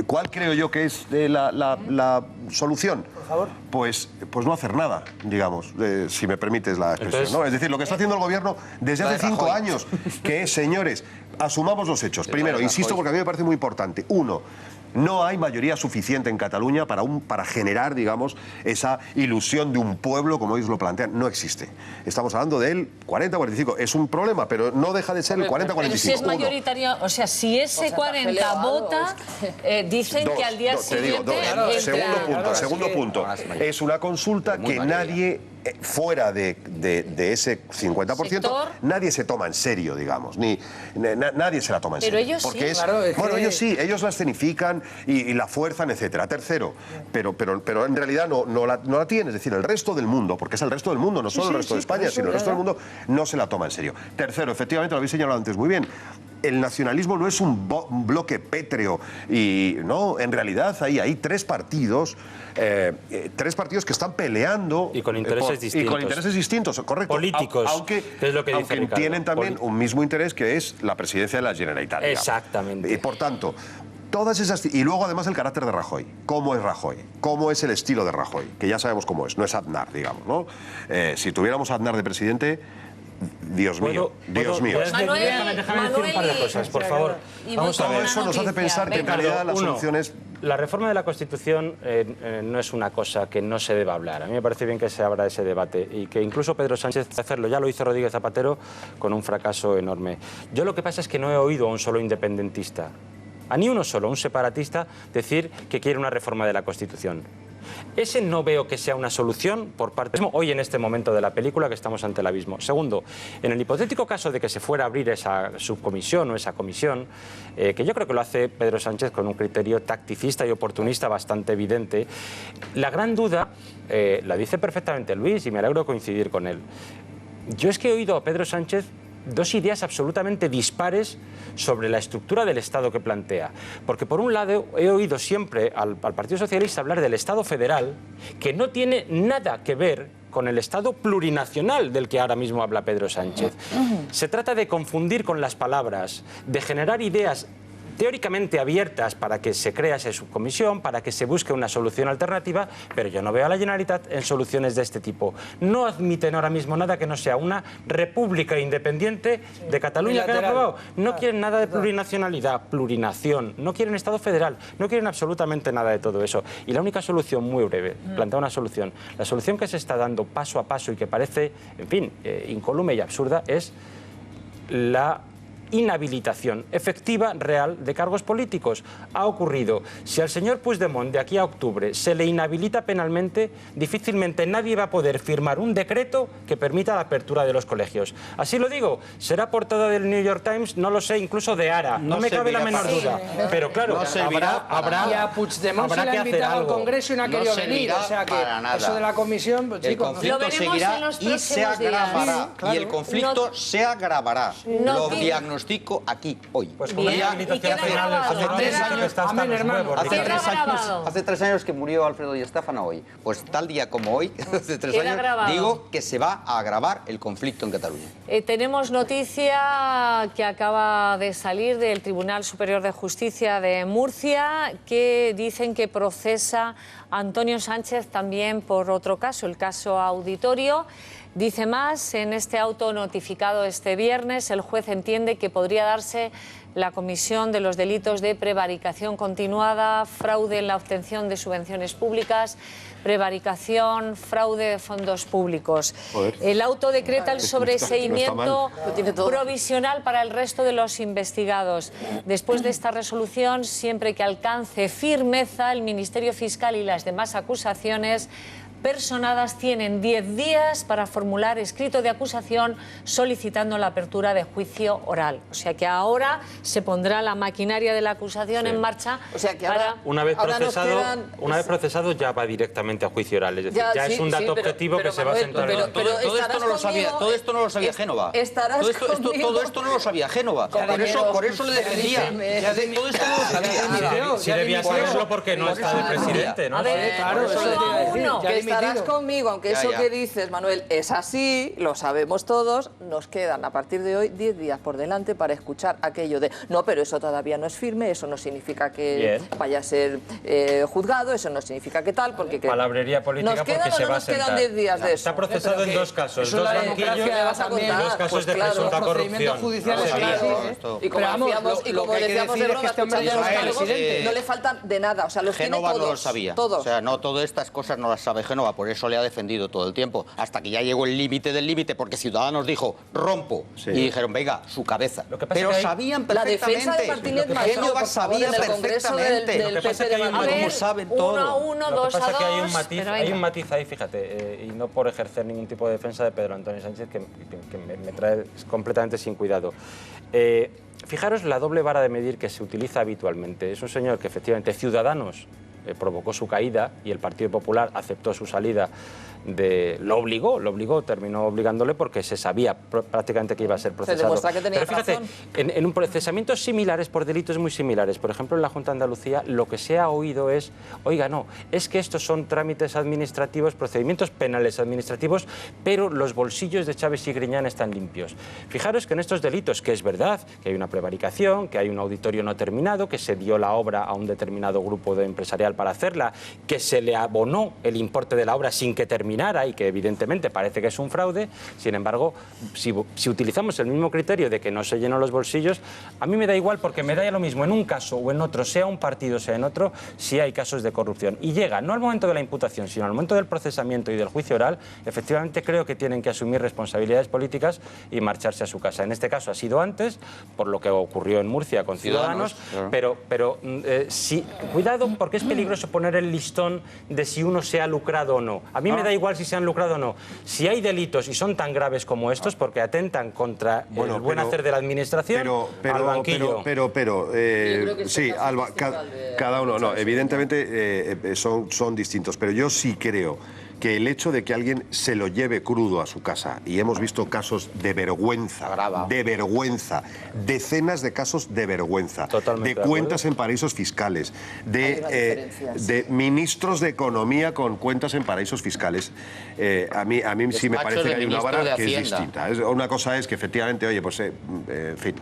¿cuál creo yo que es la solución? Por favor. Pues no hacer nada, digamos, si me permites la expresión, ¿no? Es decir, lo que está haciendo el gobierno desde hace 5 años, que es, señores, asumamos los hechos. Primero, insisto, porque a mí me parece muy importante. 1, no hay mayoría suficiente en Cataluña para generar, digamos, esa ilusión de un pueblo, como ellos lo plantean. No existe. Estamos hablando del 40-45. Es un problema, pero no deja de ser el 40-45. Pero si es mayoritario, o sea, si ese 40 vota, dicen que al día siguiente... Segundo punto. Es una consulta que nadie... fuera de ese 50%, ¿sector? Nadie se toma en serio, digamos, nadie se la toma en serio. Pero ellos porque sí. Bueno, ellos sí, ellos la escenifican y la fuerzan, etcétera. Tercero, pero en realidad no la tiene, es decir, el resto del mundo, porque es el resto del mundo, no solo el resto de España, sino el resto del mundo, no se la toma en serio. Tercero, efectivamente, lo habéis señalado antes muy bien, el nacionalismo no es un bloque pétreo y no, en realidad hay 3 partidos que están peleando y con intereses distintos, correcto, políticos, aunque es lo que dice Ricardo, tienen también un mismo interés, que es la presidencia de la Generalitat. Exactamente. Y por tanto, todas esas... Y luego además el carácter de Rajoy. ¿Cómo es Rajoy? ¿Cómo es el estilo de Rajoy? Que ya sabemos cómo es, no es Aznar, digamos, ¿no? Si tuviéramos a Aznar de presidente... Dios mío. Manuel, déjame decir un par de cosas, por favor. Vamos a ver, eso nos hace pensar que en realidad las soluciones... La reforma de la Constitución no es una cosa que no se deba hablar. A mí me parece bien que se abra ese debate y que incluso Pedro Sánchez hacerlo. Ya lo hizo Rodríguez Zapatero con un fracaso enorme. Yo lo que pasa es que no he oído a un solo independentista, a ni uno solo, un separatista, decir que quiere una reforma de la Constitución. Ese no veo que sea una solución por parte de hoy en este momento de la película, que estamos ante el abismo. Segundo, en el hipotético caso de que se fuera a abrir esa subcomisión o esa comisión, que yo creo que lo hace Pedro Sánchez con un criterio tacticista y oportunista bastante evidente, la gran duda la dice perfectamente Luis y me alegro de coincidir con él. Yo es que he oído a Pedro Sánchez 2 ideas absolutamente dispares sobre la estructura del Estado que plantea. Porque por un lado he oído siempre al Partido Socialista hablar del Estado federal, que no tiene nada que ver con el Estado plurinacional del que ahora mismo habla Pedro Sánchez. Se trata de confundir con las palabras, de generar ideas teóricamente abiertas para que se crea esa subcomisión, para que se busque una solución alternativa, pero yo no veo a la Generalitat en soluciones de este tipo. No admiten ahora mismo nada que no sea una república independiente de Cataluña que han aprobado. No quieren nada de plurinacionalidad, plurinación, no quieren Estado federal, no quieren absolutamente nada de todo eso. Y la única solución, muy breve, plantea una solución. La solución que se está dando paso a paso y que parece, en fin, incólume y absurda, es la inhabilitación efectiva, real, de cargos políticos. Ha ocurrido. Si al señor Puigdemont de aquí a octubre se le inhabilita penalmente, difícilmente nadie va a poder firmar un decreto que permita la apertura de los colegios. Así lo digo. Será portada del New York Times, no lo sé, incluso de Ara. No me cabe la menor duda. Pero claro, habrá y a Puigdemont se le ha invitado al Congreso y no ha querido venir. O sea que eso de la comisión, pues, chicos, el conflicto seguirá y se agravará. Y el conflicto se agravará. Lo diagnosticamos diagnostico aquí, hoy. Pues con una habilitación final hace 3 años, Hace 3 años que murió Alfredo Di Stéfano hoy. Pues tal día como hoy, hace 3 años, grabado. digo que se va a agravar el conflicto en Cataluña. Tenemos noticia que acaba de salir del Tribunal Superior de Justicia de Murcia, que dicen que procesa a Antonio Sánchez también por otro caso, el caso Auditorio. Dice más, en este auto notificado este viernes, el juez entiende que podría darse la comisión de los delitos de prevaricación continuada, fraude en la obtención de subvenciones públicas, prevaricación, fraude de fondos públicos. Joder. El auto decreta el sobreseimiento provisional para el resto de los investigados. Después de esta resolución, siempre que alcance firmeza, el Ministerio Fiscal y las demás acusaciones personadas tienen 10 días para formular escrito de acusación solicitando la apertura de juicio oral. O sea que ahora se pondrá la maquinaria de la acusación en marcha. O sea que para... Una vez procesado ya va directamente a juicio oral. Es decir, ya es un dato objetivo que se va a sentar en todo esto no lo sabía, todo esto no lo sabía Génova. Todo esto no lo sabía Génova. Por eso le defendía. Todo esto no lo sabía. Si debía saberlo porque no está de presidente, ¿no? A ver, claro, eso te iba a decir. Que estarás conmigo, aunque eso que dices, Manuel, es así, lo sabemos todos, nos quedan a partir de hoy 10 días por delante para escuchar aquello de no, pero eso todavía no es firme, eso no significa que vaya a ser juzgado, eso no significa que tal, porque... Palabrería política porque se va a sentar. Nos quedan 10 días de eso. Está procesado en 2 casos, 2 banquillos y 2 casos de presunta corrupción. Y como decíamos de broma, no le falta de nada, o sea, los tiene Génova todos. no lo sabía. Todos. O sea, no, todas estas cosas no las sabe Génova, por eso le ha defendido todo el tiempo, hasta que ya llegó el límite del límite, porque Ciudadanos dijo, rompo, y dijeron, venga, su cabeza. Pero sabían perfectamente. La defensa de Martínez Macho, Génova sabía perfectamente. Lo que pasa es que hay un matiz, como saben todo. 1-1, 2-2. Hay un matiz ahí, fíjate, y no por ejercer ningún tipo de defensa de Pedro Antonio Sánchez, que me trae completamente sin cuidado. Fijaros la doble vara de medir que se utiliza habitualmente. Es un señor que efectivamente Ciudadanos provocó su caída y el Partido Popular aceptó su salida, lo obligó, terminó obligándole porque se sabía prácticamente que iba a ser procesado. Se demuestra que tenía Pero fíjate, razón. en procesamientos similares por delitos muy similares, por ejemplo en la Junta de Andalucía, lo que se ha oído es, oiga, no, es que estos son trámites administrativos, procedimientos penales administrativos, pero los bolsillos de Chávez y Griñán están limpios. Fijaros que en estos delitos, que es verdad, que hay una prevaricación, que hay un auditorio no terminado, que se dio la obra a un determinado grupo empresarial para hacerla, que se le abonó el importe de la obra sin que terminara y que evidentemente parece que es un fraude. Sin embargo, si utilizamos el mismo criterio de que no se llenan los bolsillos, a mí me da igual, porque me da ya lo mismo en un caso o en otro, sea un partido, sea en otro, si hay casos de corrupción. Y llega, no al momento de la imputación, sino al momento del procesamiento y del juicio oral, efectivamente creo que tienen que asumir responsabilidades políticas y marcharse a su casa. En este caso ha sido antes, por lo que ocurrió en Murcia con Ciudadanos, claro. pero cuidado, porque es peligroso poner el listón de si uno se ha lucrado o no. A mí me da igual si se han lucrado o no. Si hay delitos y son tan graves como estos, porque atentan contra el buen hacer de la administración, al banquillo. Sí, Alba, cada uno, no, evidentemente son distintos, pero yo sí creo que el hecho de que alguien se lo lleve crudo a su casa, y hemos visto casos de vergüenza, decenas de casos de vergüenza, de cuentas en paraísos fiscales, de ministros de Economía con cuentas en paraísos fiscales, a mí sí me parece que hay una vara que es distinta. Una cosa es que efectivamente, oye, pues en fin,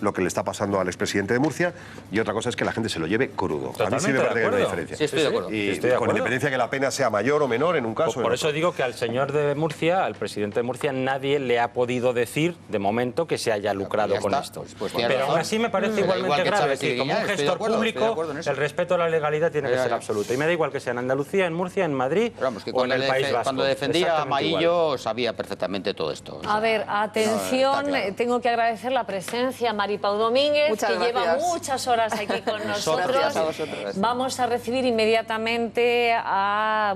lo que le está pasando al expresidente de Murcia, y otra cosa es que la gente se lo lleve crudo. A mí sí me parece que hay una diferencia. Sí, estoy de acuerdo. Y con independencia que la pena sea mayor o menor en un caso. Por eso digo que al señor de Murcia, al presidente de Murcia, nadie le ha podido decir, de momento, que se haya lucrado con esto. Pero aún así me parece igualmente grave. Que como un gestor público, el respeto a la legalidad tiene que ser absoluto. Y me da igual que sea en Andalucía, en Murcia, en Madrid o en el País Vasco. Cuando defendía a Maillo sabía perfectamente todo esto. A ver, atención, tengo que agradecer la presencia a Mari Pau Domínguez, que lleva muchas horas aquí con nosotros. Vamos a recibir inmediatamente a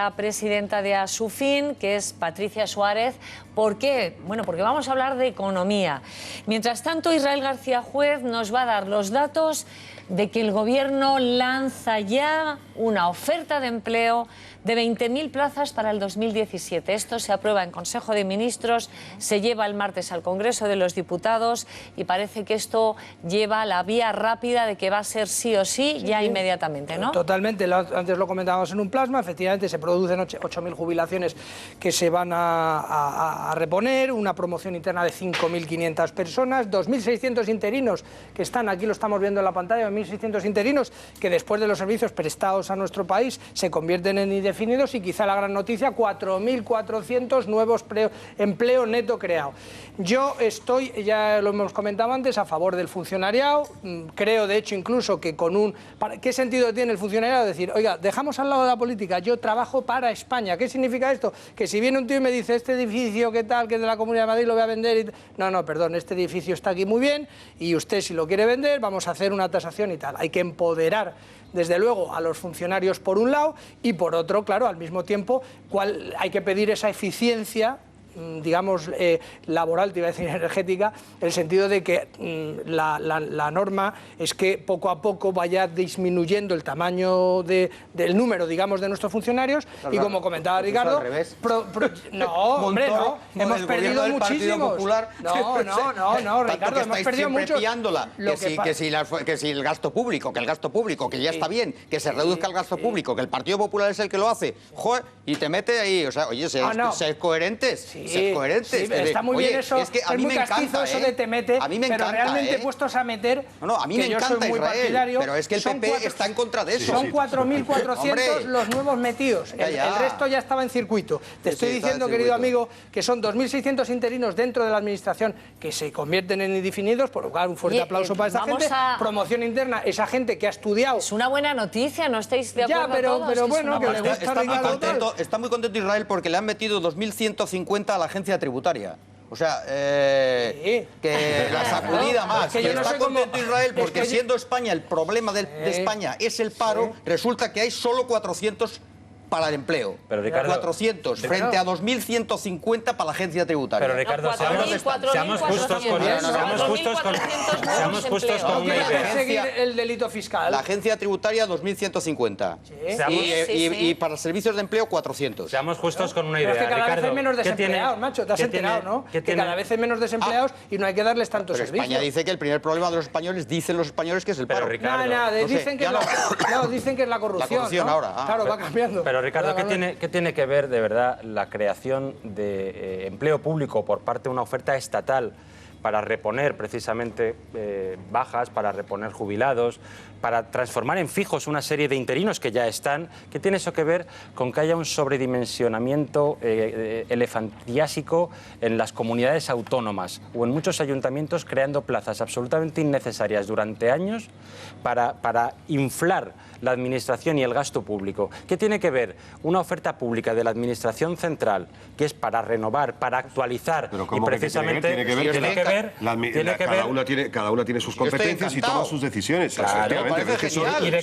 la presidenta de Asufin, que es Patricia Suárez. ¿Por qué? Bueno, porque vamos a hablar de economía. Mientras tanto, Israel García Juez nos va a dar los datos de que el Gobierno lanza ya una oferta de empleo de 20.000 plazas para el 2017. Esto se aprueba en Consejo de Ministros, se lleva el martes al Congreso de los Diputados y parece que esto lleva la vía rápida de que va a ser sí o sí ya inmediatamente, ¿no? Totalmente, antes lo comentábamos en un plasma, efectivamente se producen 8.000 jubilaciones que se van a reponer, una promoción interna de 5.500 personas, 2.600 interinos que están, aquí lo estamos viendo en la pantalla, 2.600 interinos que después de los servicios prestados a nuestro país se convierten en indefinidos y quizá la gran noticia, 4.400 nuevos empleo neto creado. Yo estoy, ya lo hemos comentado antes, a favor del funcionariado, creo de hecho incluso que ¿qué sentido tiene el funcionariado? Decir, oiga, dejamos al lado de la política, yo trabajo para España. ¿Qué significa esto? Que si viene un tío y me dice, este edificio, ¿qué tal? Que es de la Comunidad de Madrid, lo voy a vender. No, perdón, este edificio está aquí muy bien y usted si lo quiere vender, vamos a hacer una tasación y tal. Hay que empoderar desde luego a los funcionarios por un lado y por otro, claro, al mismo tiempo hay que pedir esa eficiencia, digamos, laboral, te iba a decir energética, en el sentido de que la norma es que poco a poco vaya disminuyendo el tamaño del número, digamos, de nuestros funcionarios y como comentaba Ricardo... al revés. No, hombre, no, hemos perdido muchísimos. No, Ricardo, hemos perdido muchos. Que si el gasto público, que ya está bien, que se reduzca el gasto público, que el Partido Popular es el que lo hace, joder, y te mete ahí, o sea, oye, ser coherentes. Ser coherentes. Sí, está muy bien eso, es que a mí me encanta, eso de te mete, a mí me pero encanta, realmente puestos a meter, a mí me encanta Israel, pero es que el PP está en contra de eso. Son 4.400 los nuevos metidos, el resto ya estaba en circuito. Te estoy diciendo, querido amigo, que son 2.600 interinos dentro de la administración que se convierten en indefinidos, por lo cual un fuerte aplauso para esta gente. Promoción interna, esa gente que ha estudiado. Es una buena noticia, ¿no estáis de acuerdo todos? Pero bueno, que le gusta está muy contento Israel porque le han metido 2.150 a la agencia tributaria. O sea, que la sacudida más. Que está contento Israel porque siendo España el problema de España es el paro, resulta que hay solo 400 para el empleo. Pero, Ricardo, 400 frente a 2.150 para la agencia tributaria. Pero Ricardo, seamos justos con una idea. Seguir el delito fiscal. La agencia tributaria 2.150. Y para servicios de empleo 400. Seamos justos con una idea. Pero es que cada Ricardo, vez hay menos desempleados, macho. Te has enterado, ¿no? Que cada vez hay menos desempleados y no hay que darles tantos servicios. España dice que el primer problema de los españoles, dicen los españoles, que es el paro. Pero, Ricardo, dicen que es la corrupción. La corrupción ahora. Claro, va cambiando. Pero Ricardo, ¿qué tiene que ver de verdad la creación de empleo público por parte de una oferta estatal para reponer precisamente bajas, para reponer jubilados, para transformar en fijos una serie de interinos que ya están? ¿Qué tiene eso que ver con que haya un sobredimensionamiento elefantiásico en las comunidades autónomas o en muchos ayuntamientos creando plazas absolutamente innecesarias durante años para inflar la administración y el gasto público? ¿Qué tiene que ver una oferta pública de la administración central que es para renovar, para actualizar y precisamente cada una tiene sus competencias y toma sus decisiones? Claro, me parece genial. Es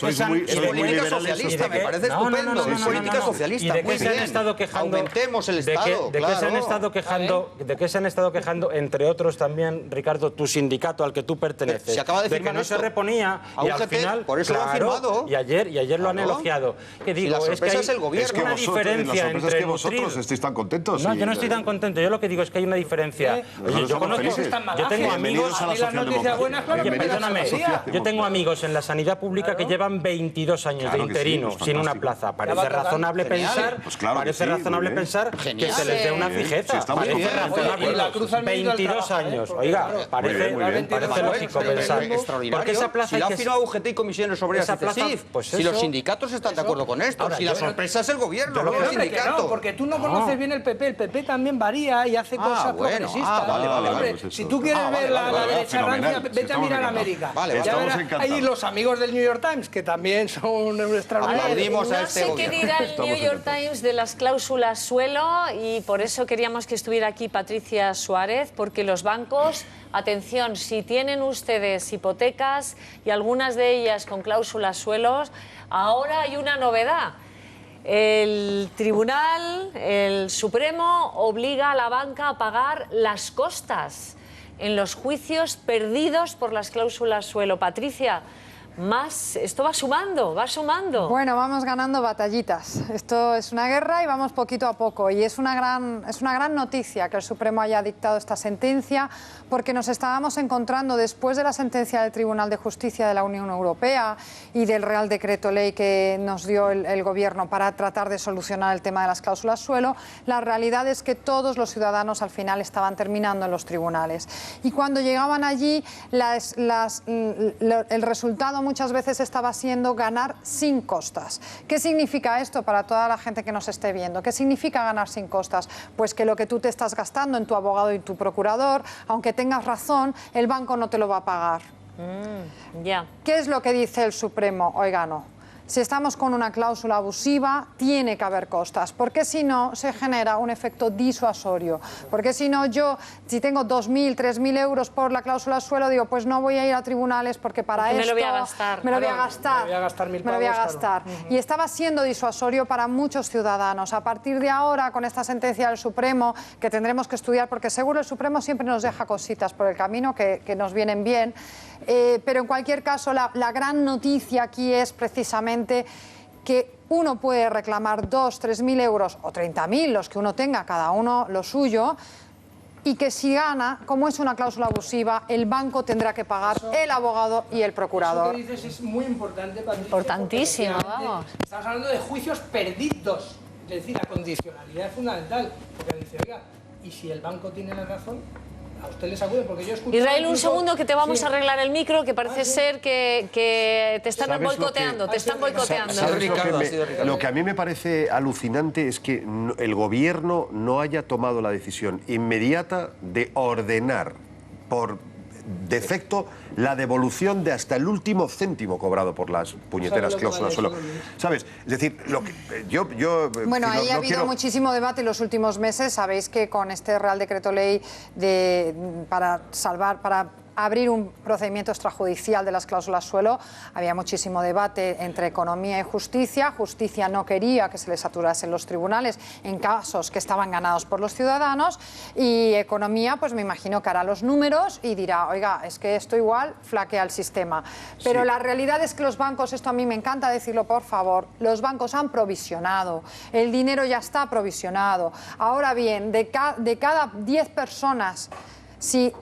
política socialista, me parece estupendo. Es política socialista, muy bien. ¿De qué se han estado quejando? Aumentemos el Estado, ¿De qué se han estado quejando, entre otros también, Ricardo, tu sindicato al que tú perteneces? Se acaba de que no se reponía y al final, por eso lo han firmado. Y ayer lo han elogiado. ¿Qué digo? La sorpresa es el gobierno. Es que una diferencia entre vosotros estáis tan contentos. No, yo no estoy tan contento. Yo lo que digo es que hay una diferencia. Oye, yo tengo amigos. Perdóname, yo tengo amigos en la sanidad pública que llevan 22 años de interino sin una plaza. Parece razonable pensar, que se les dé una fijeza. Parece razonable. 22 años. Oiga, parece lógico pensar. Porque esa plaza si la ha firmado UGT y Comisiones Obreras y CESIF, si los sindicatos están de acuerdo con esto, si la sorpresa es el gobierno, no el sindicato. Porque tú no conoces bien el PP. El PP también varía y hace cosas progresistas. Si tú quieres ver la derecha rancia, vete a mirar América. Ahí los amigos del New York Times, que también son extraordinarios. No sé qué dirá el New York Times de las cláusulas suelo y por eso queríamos que estuviera aquí Patricia Suárez, porque los bancos, atención, si tienen ustedes hipotecas y algunas de ellas con cláusulas suelos, ahora hay una novedad. El Tribunal, el Supremo, obliga a la banca a pagar las costas en los juicios perdidos por las cláusulas suelo. Patricia, esto va sumando, va sumando. Bueno, vamos ganando batallitas. Esto es una guerra y vamos poquito a poco. Y es una gran noticia que el Supremo haya dictado esta sentencia, porque nos estábamos encontrando, después de la sentencia del Tribunal de Justicia de la Unión Europea y del Real Decreto Ley que nos dio el Gobierno para tratar de solucionar el tema de las cláusulas suelo, la realidad es que todos los ciudadanos al final estaban terminando en los tribunales. Y cuando llegaban allí, el resultado muchas veces estaba siendo ganar sin costas. ¿Qué significa esto para toda la gente que nos esté viendo? ¿Qué significa ganar sin costas? Pues que lo que tú te estás gastando en tu abogado y tu procurador, aunque tengas razón, el banco no te lo va a pagar. ¿Qué es lo que dice el Supremo? Oiga, no. Si estamos con una cláusula abusiva, tiene que haber costas, porque si no, se genera un efecto disuasorio. Porque si no, si tengo 2.000, 3.000 euros por la cláusula suelo, digo, pues no voy a ir a tribunales porque para esto... me lo voy a gastar. Me lo voy a gastar. Me voy a gastar 1.000 pavos, me lo voy a gastar. Claro. Y estaba siendo disuasorio para muchos ciudadanos. A partir de ahora, con esta sentencia del Supremo, que tendremos que estudiar, porque seguro el Supremo siempre nos deja cositas por el camino que nos vienen bien, pero en cualquier caso, la gran noticia aquí es precisamente que uno puede reclamar 2.000, 3.000 euros o 30.000, los que uno tenga, cada uno lo suyo, y que si gana, como es una cláusula abusiva, el banco tendrá que pagar el abogado y el procurador. Eso que dices es muy importante, Patricia. Importantísimo, vamos. Estamos hablando de juicios perdidos. Es decir, la condicionalidad es fundamental. Porque dice, oiga, ¿y si el banco tiene la razón? A usted le sacude, porque yo escucho... Israel, un segundo que te vamos a arreglar el micro, que parece ser que te están boicoteando, te están boicoteando. Lo que a mí me parece alucinante es que el Gobierno no haya tomado la decisión inmediata de ordenar por defecto la devolución de hasta el último céntimo cobrado por las puñeteras cláusulas suelo. ¿Sabes? Es decir, lo que, bueno, ahí ha habido muchísimo debate en los últimos meses. Sabéis que con este Real Decreto Ley para abrir un procedimiento extrajudicial de las cláusulas suelo, había muchísimo debate entre Economía y Justicia. Justicia no quería que se les saturasen los tribunales en casos que estaban ganados por los ciudadanos, y Economía, pues me imagino que hará los números y dirá, oiga, es que esto igual flaquea el sistema. Pero la realidad es que los bancos, esto a mí me encanta decirlo, por favor, los bancos han provisionado, el dinero ya está provisionado. Ahora bien, de cada 10 personas, si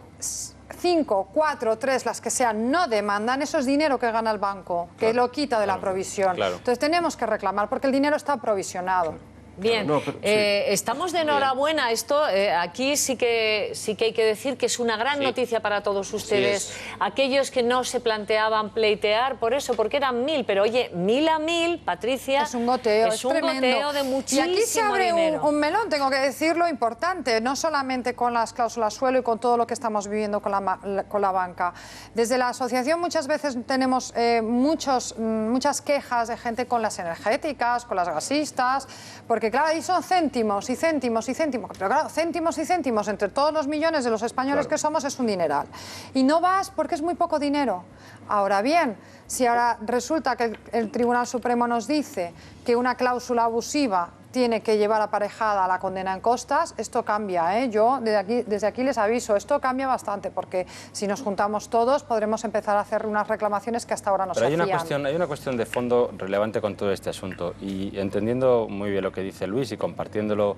5, 4, 3, las que sean, no demandan, eso es dinero que gana el banco, que lo quita de la provisión. Entonces tenemos que reclamar, porque el dinero está provisionado. Bien, estamos de enhorabuena. Esto aquí sí que hay que decir que es una gran noticia para todos ustedes. Aquellos que no se planteaban pleitear por eso, porque eran 1.000, pero oye, 1.000 a 1.000, Patricia, es un goteo, es un goteo de muchísimo dinero. Y aquí se abre un melón, tengo que decirlo, importante, no solamente con las cláusulas suelo y con todo lo que estamos viviendo con la banca. Desde la asociación muchas veces tenemos muchas quejas de gente con las energéticas, con las gasistas, porque claro, ahí son céntimos y céntimos y céntimos. Pero claro, céntimos y céntimos entre todos los millones de los españoles que somos es un dineral. Y no vas porque es muy poco dinero. Ahora bien, si ahora resulta que el Tribunal Supremo nos dice que una cláusula abusiva tiene que llevar aparejada la condena en costas, esto cambia, ¿eh? Yo desde aquí les aviso, esto cambia bastante, porque si nos juntamos todos podremos empezar a hacer unas reclamaciones que hasta ahora no se hacían. Hay una cuestión de fondo relevante con todo este asunto, y entendiendo muy bien lo que dice Luis y compartiéndolo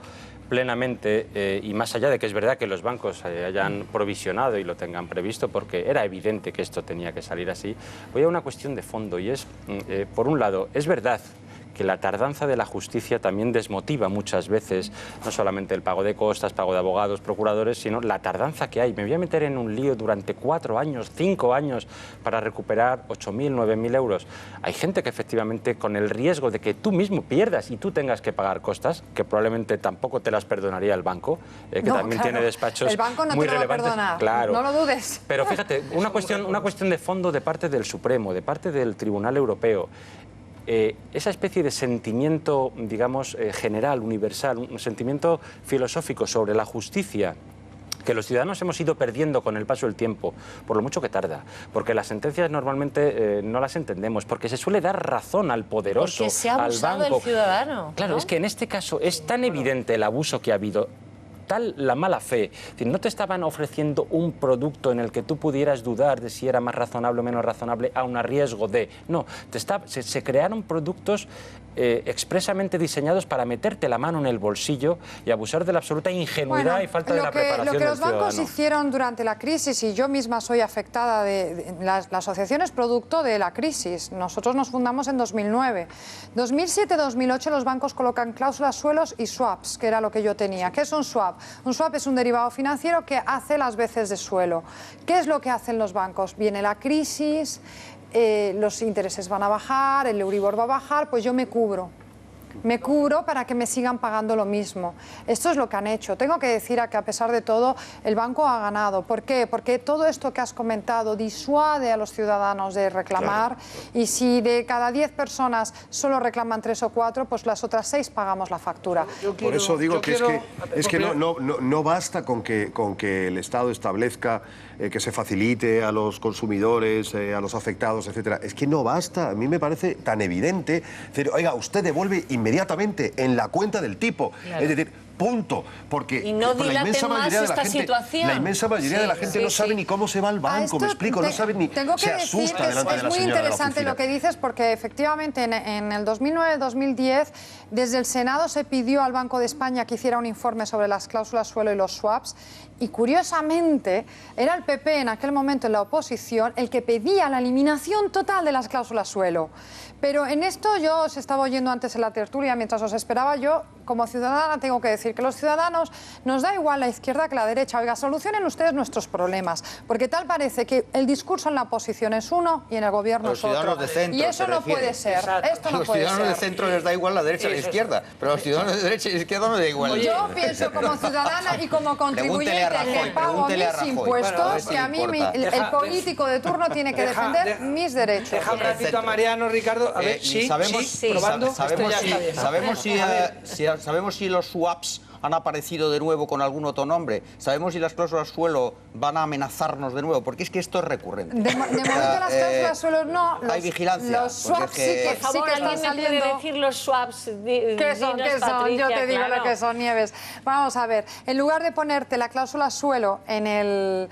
plenamente, y más allá de que es verdad que los bancos hayan provisionado y lo tengan previsto, porque era evidente que esto tenía que salir así, voy a una cuestión de fondo, y es, por un lado, es verdad que la tardanza de la justicia también desmotiva muchas veces, no solamente el pago de costas, pago de abogados, procuradores, sino la tardanza que hay. Me voy a meter en un lío durante 4 años, 5 años para recuperar 8.000, 9.000 euros. Hay gente que efectivamente, con el riesgo de que tú mismo pierdas y tú tengas que pagar costas, que probablemente tampoco te las perdonaría el banco, que no, también tiene despachos el banco no muy te lo relevantes. Va a perdonar, claro. No lo dudes. Pero fíjate, una cuestión de fondo de parte del Supremo, de parte del Tribunal Europeo. Esa especie de sentimiento, digamos, general, universal, un sentimiento filosófico sobre la justicia que los ciudadanos hemos ido perdiendo con el paso del tiempo, por lo mucho que tarda, porque las sentencias normalmente no las entendemos, porque se suele dar razón al poderoso, porque se ha abusado al banco. Del ciudadano. Claro, ¿no? Es que en este caso es tan evidente el abuso que ha habido. tal la mala fe. Es decir, no te estaban ofreciendo un producto en el que tú pudieras dudar de si era más razonable o menos razonable a un riesgo de... No, se crearon productos expresamente diseñados para meterte la mano en el bolsillo y abusar de la absoluta ingenuidad y falta de la preparación del ciudadano. Lo que los bancos hicieron durante la crisis, y yo misma soy afectada, la asociación es producto de la crisis. Nosotros nos fundamos en 2009. 2007-2008 los bancos colocan cláusulas suelos y swaps, que era lo que yo tenía. ¿Qué es un swap? Un swap es un derivado financiero que hace las veces de suelo. ¿Qué es lo que hacen los bancos? Viene la crisis, los intereses van a bajar, el Euribor va a bajar, pues yo me cubro. Me cubro para que me sigan pagando lo mismo. Esto es lo que han hecho. Tengo que decir que a pesar de todo el banco ha ganado. ¿Por qué? Porque todo esto que has comentado disuade a los ciudadanos de reclamar, y si de cada 10 personas solo reclaman 3 o 4, pues las otras 6 pagamos la factura. Por eso digo que no basta con que el Estado establezca que se facilite a los consumidores, a los afectados, etcétera. Es que no basta. A mí me parece tan evidente decir, oiga, usted devuelve inmediatamente en la cuenta del tipo. Claro. Es decir, punto. Porque y no la inmensa mayoría de la gente, situación. La inmensa mayoría de la gente no sabe ni cómo se va al banco, me explico, no sabe ni... Se asusta delante de la señora de la oficina. Es muy interesante lo que dices, porque efectivamente en el 2009-2010 desde el Senado se pidió al Banco de España que hiciera un informe sobre las cláusulas suelo y los swaps, y curiosamente era el PP en aquel momento en la oposición el que pedía la eliminación total de las cláusulas suelo. Pero en esto yo os estaba oyendo antes en la tertulia, mientras os esperaba, yo como ciudadana tengo que decir que los ciudadanos nos da igual la izquierda que la derecha. Oiga, solucionen ustedes nuestros problemas, porque tal parece que el discurso en la oposición es uno y en el gobierno es otro. De centro, y eso no puede ser. Esto no puede ser. A los ciudadanos de centro les da igual la derecha y la izquierda, pero a los ciudadanos de derecha y de izquierda no da igual. Yo pienso como ciudadana y como contribuyente que pago mis impuestos, que a mí el político de turno tiene que defender mis derechos. Deja un ratito a Mariano, Ricardo. A ver, sabemos si los swaps han aparecido de nuevo con algún otro nombre. Sabemos si las cláusulas suelo van a amenazarnos de nuevo, porque es que esto es recurrente. De momento las cláusulas suelo no. Hay vigilancia. Los swaps sí que están saliendo. ¿Puede decir los swaps? ¿Qué son? Yo te digo lo que son, Nieves. Vamos a ver. En lugar de ponerte la cláusula suelo en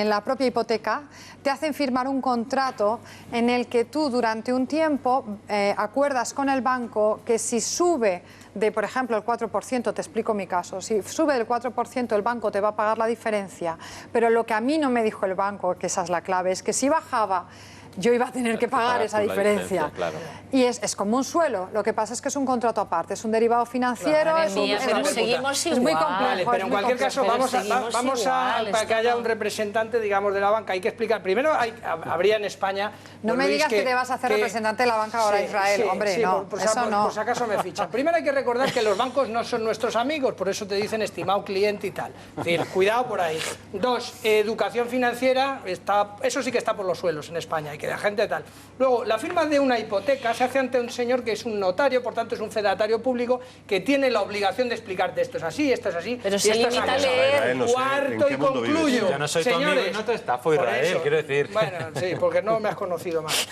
la propia hipoteca, te hacen firmar un contrato en el que tú durante un tiempo acuerdas con el banco que si sube de, por ejemplo, el 4%, te explico mi caso, si sube del 4% el banco te va a pagar la diferencia, pero lo que a mí no me dijo el banco, que esa es la clave, es que si bajaba yo iba a tener que pagar esa diferencia. Claro. Y es como un suelo. Lo que pasa es que es un contrato aparte, es un derivado financiero, claro, es muy complejo. Vale, pero en cualquier caso vamos a para que haya un representante, digamos, de la banca. Hay que explicar. Primero habría en España... No me digas que te vas a hacer representante de la banca ahora, Israel. Hombre, no, eso no. Por si acaso me fichan. Primero hay que recordar que los bancos no son nuestros amigos, por eso te dicen estimado cliente y tal. Es decir, cuidado por ahí. 2, educación financiera, eso sí que está por los suelos en España, hay que la gente tal. Luego, la firma de una hipoteca se hace ante un señor que es un notario, por tanto es un fedatario público que tiene la obligación de explicarte esto es así, esto es así. Pero se limita a leer. Cuarto y concluyo. Yo no soy tu amigo y no te estafo, Israel, quiero decir. Bueno, sí, porque no me has conocido más.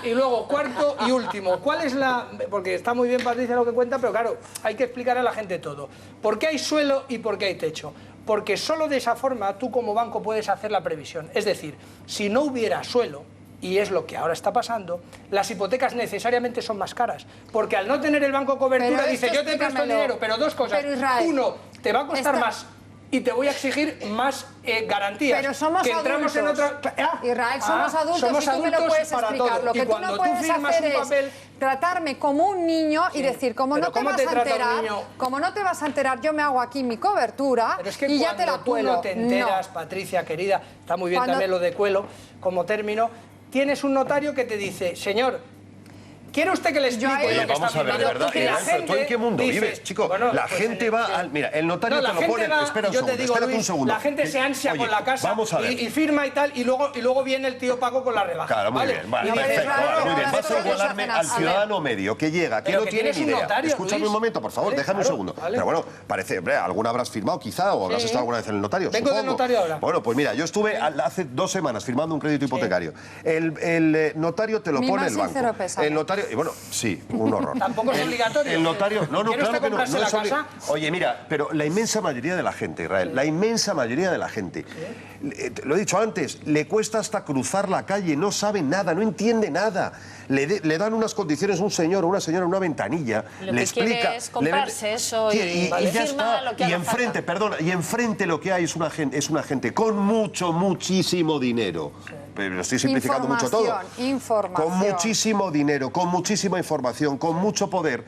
Y luego, cuarto y último, ¿cuál es la...? Porque está muy bien, Patricia, lo que cuenta, pero claro, hay que explicar a la gente todo. ¿Por qué hay suelo y por qué hay techo? Porque solo de esa forma tú como banco puedes hacer la previsión. Es decir, si no hubiera suelo, y es lo que ahora está pasando, las hipotecas necesariamente son más caras. Porque al no tener el banco cobertura, dice, yo te presto el dinero, pero dos cosas. Pero Israel, uno, te va a costar más y te voy a exigir más garantías. Pero somos que entramos adultos. En otra... Israel, somos adultos y tú me lo puedes explicar. Todo. Lo que tú no puedes hacer es tratarme como un niño y decir, como no te vas a enterar, yo me hago aquí mi cobertura y ya te la cuelo. Tú no te enteras, Patricia, querida, está muy bien también lo de cuelo como término. Tienes un notario que te dice, señor, ¿quiere usted que le explique? Oye, vamos a ver, de verdad, ¿tú en qué mundo vives, chico? Bueno, la gente va al... Mira, el notario te lo pone... Espera un segundo. La gente se ansia con la casa y firma y tal, y luego viene el tío Paco con la rebaja. Claro, muy bien, vale, perfecto, muy bien. Vas a igualarme al ciudadano medio que llega, que no tiene ni idea. Escúchame un momento, por favor, déjame un segundo. Pero bueno, parece, hombre, alguna habrás firmado quizá, o habrás estado alguna vez en el notario, Vengo del notario ahora. Bueno, pues mira, yo estuve hace 2 semanas firmando un crédito hipotecario. El notario te lo pone el banco. El notario notario, y bueno, sí, un horror. Tampoco es obligatorio. El notario, no, ¿Quiere usted claro que no, comprarse no la es casa? Oye, mira, pero la inmensa mayoría de la gente, Israel, la inmensa mayoría de la gente, lo he dicho antes, le cuesta hasta cruzar la calle, no sabe nada, no entiende nada. Le dan unas condiciones un señor o una señora en una ventanilla, Lo le que explica... quiere es comprarse eso y ya firma está. lo que Y haga enfrente, falta. perdona, y enfrente lo que hay es una gente con muchísimo dinero. Pero lo estoy simplificando mucho todo. Información. Con muchísimo dinero, con muchísima información, con mucho poder,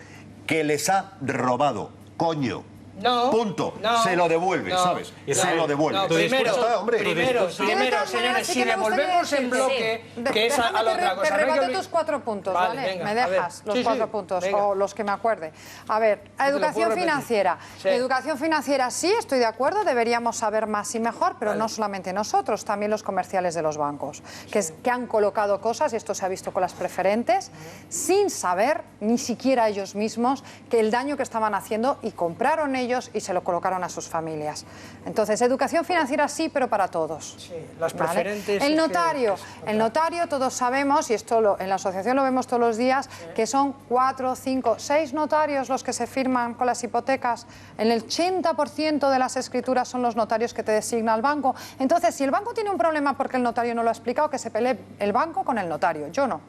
que les ha robado. Coño. No. Punto. No. Se lo devuelve, No. ¿sabes? Se lo devuelve. No, Ya está, hombre. primero, todas señores, maneras, sí si que me gustaría devolvemos en decirte, bloque, que es a la otra cosa. Te no hay que rebato olvidar- tus 4 puntos, Vale, ¿vale? venga, Me a ver. dejas los Sí, 4 sí, puntos, venga. o los que me acuerde. A ver, lo educación puedo repetir. financiera. Sí. Educación financiera sí, estoy de acuerdo, deberíamos saber más y mejor, pero no solamente nosotros, también los comerciales de los bancos, que han colocado cosas, y esto se ha visto con las preferentes, sin saber ni siquiera ellos mismos que el daño que estaban haciendo, y compraron ellos y se lo colocaron a sus familias. Entonces, educación financiera sí, pero para todos. Sí, las ¿Vale? preferentes... El notario, todos sabemos, y esto en la asociación lo vemos todos los días, que son 4, 5, 6 notarios los que se firman con las hipotecas. En el 80% de las escrituras son los notarios que te designa el banco. Entonces, si el banco tiene un problema porque el notario no lo ha explicado, que se pelee el banco con el notario. Yo no.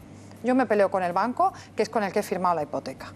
Yo me peleo con el banco, que es con el que he firmado la hipoteca.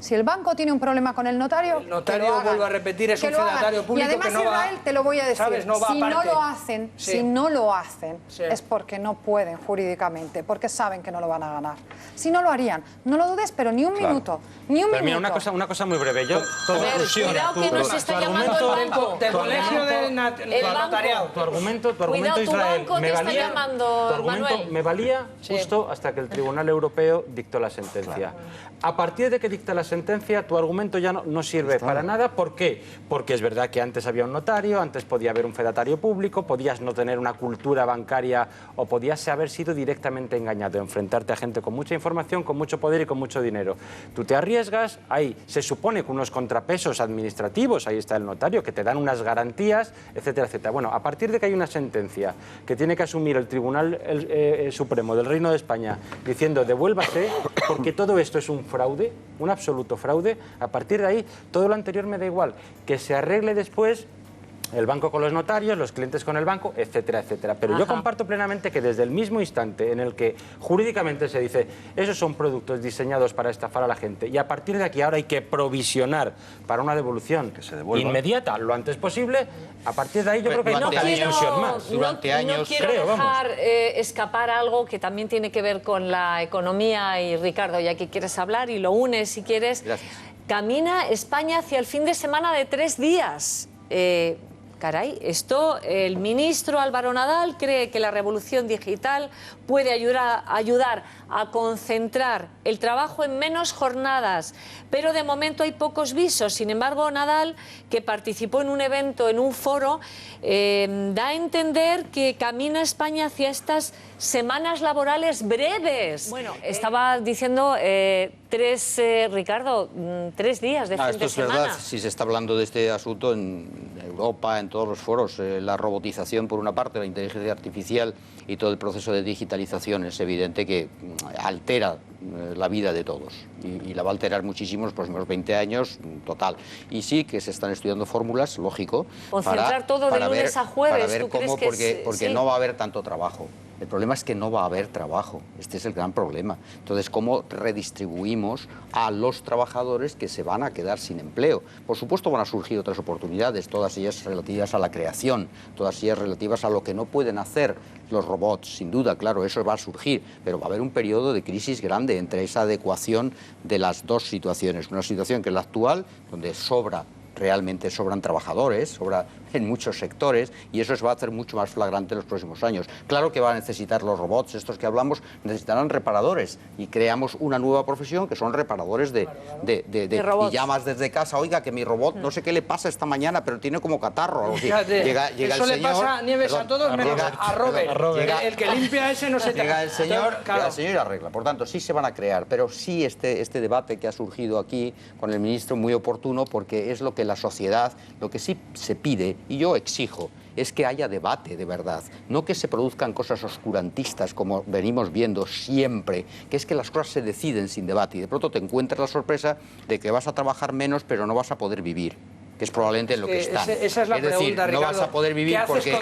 Si el banco tiene un problema con el notario, El notario, que lo hagan, vuelvo a repetir, es que un lo hagan. fedatario público y además, que no va... Israel, te lo voy a decir, ¿sabes? No va si no aparte. lo hacen, Sí. si no lo hacen, Sí. es porque no pueden jurídicamente, porque saben que no lo van a ganar. Si no lo harían, no lo dudes, pero ni un minuto, ni un Pero mira, minuto. una cosa muy breve. Yo, A ver, cuidado que nos está llamando el banco. Del colegio de El banco. notariado. Tu argumento, Cuidado, tu Israel, banco te me está valía, llamando, tu argumento Manuel. me valía Sí. justo hasta que el Tribunal Europeo dictó la sentencia. A partir de que dicta la sentencia, tu argumento ya no sirve para nada. ¿Por qué? Porque es verdad que antes había un notario, antes podía haber un fedatario público, podías no tener una cultura bancaria o podías haber sido directamente engañado, enfrentarte a gente con mucha información, con mucho poder y con mucho dinero. Tú te arriesgas, ahí se supone que unos contrapesos administrativos, ahí está el notario, que te dan unas garantías, etcétera, etcétera. Bueno, a partir de que hay una sentencia que tiene que asumir el Tribunal Supremo del Reino de España diciendo devuélvase, porque todo esto es un fraude, un absoluto fraude, a partir de ahí todo lo anterior me da igual, que se arregle después el banco con los notarios, los clientes con el banco, etcétera, etcétera. Pero yo comparto plenamente que desde el mismo instante en el que jurídicamente se dice esos son productos diseñados para estafar a la gente y a partir de aquí ahora hay que provisionar para una devolución inmediata, lo antes posible, a partir de ahí yo creo que hay poca discusión más. Durante años, no quiero creo, dejar escapar algo que también tiene que ver con la economía y Ricardo, ya que quieres hablar y lo unes si quieres. Gracias. Camina España hacia el fin de semana de 3 días. Caray, esto, el ministro Álvaro Nadal cree que la revolución digital puede ayudar a concentrar el trabajo en menos jornadas, pero de momento hay pocos visos. Sin embargo, Nadal, que participó en un evento, en un foro, da a entender que camina España hacia estas semanas laborales breves. Bueno, estaba diciendo Ricardo, 3 días de fin esto de es semana. verdad, si se está hablando de este asunto en Europa, en todos los foros, la robotización por una parte, la inteligencia artificial y todo el proceso de digitalización es evidente que altera la vida de todos y la va a alterar muchísimo en los próximos 20 años, total. Y sí que se están estudiando fórmulas, lógico, concentrar todo de lunes a jueves, para ver ¿tú cómo, crees que porque sí? no va a haber tanto trabajo. El problema es que no va a haber trabajo. Este es el gran problema. Entonces, ¿cómo redistribuimos a los trabajadores que se van a quedar sin empleo? Por supuesto, van a surgir otras oportunidades, todas ellas relativas a la creación, todas ellas relativas a lo que no pueden hacer los robots. Sin duda, claro, eso va a surgir, pero va a haber un periodo de crisis grande entre esa adecuación de las dos situaciones. Una situación que es la actual, donde realmente sobran trabajadores, sobra en muchos sectores, y eso se va a hacer mucho más flagrante en los próximos años. Claro que van a necesitar los robots, estos que hablamos, necesitarán reparadores, y creamos una nueva profesión que son reparadores de robots. y llamas desde casa, oiga, que mi robot no sé qué le pasa esta mañana, pero tiene como catarro. Algo así. Llega Eso el le señor, pasa, Nieves, a todos menos a Robert. El que limpia ese no se te... Llega el señor, Claro. y arregla. Por tanto, sí se van a crear, pero sí este debate que ha surgido aquí con el ministro muy oportuno, porque es lo que la sociedad, lo que sí se pide, y yo exijo, es que haya debate de verdad, no que se produzcan cosas oscurantistas como venimos viendo siempre, que es que las cosas se deciden sin debate y de pronto te encuentras la sorpresa de que vas a trabajar menos pero no vas a poder vivir, que es probablemente en lo que están. Esa es la decir, pregunta, no Ricardo. vas a poder vivir porque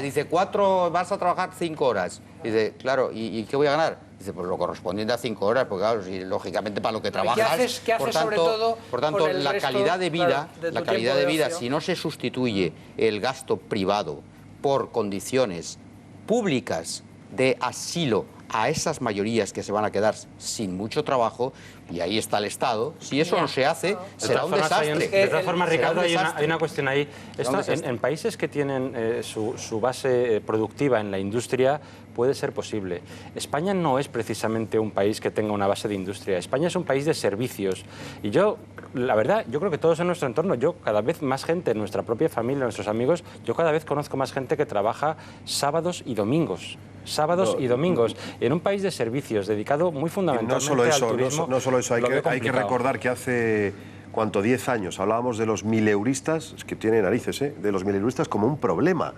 dice 4, vas a trabajar 5 horas. Dice, claro, ¿y qué voy a ganar? Dice, pues lo correspondiente a 5 horas, porque claro, si, lógicamente para lo que trabajas. ¿Qué haces sobre todo por tanto el resto, calidad de vida, claro, la calidad de vida, si no se sustituye el gasto privado por condiciones públicas de asilo a esas mayorías que se van a quedar sin mucho trabajo, y ahí está el Estado, si eso no se hace, será un desastre. De todas formas, Ricardo, hay una cuestión ahí. En países que tienen su base productiva en la industria, puede ser posible. España no es precisamente un país que tenga una base de industria. España es un país de servicios. Y yo, la verdad, yo creo que todos en nuestro entorno, yo cada vez más gente, en nuestra propia familia, nuestros amigos, yo cada vez conozco más gente que trabaja sábados y domingos. Sábados y domingos, en un país de servicios dedicado muy fundamentalmente al turismo. No solo eso, hay que recordar que hace, ¿cuánto? 10 años hablábamos de los mileuristas, es que tiene narices, de los mileuristas como un problema.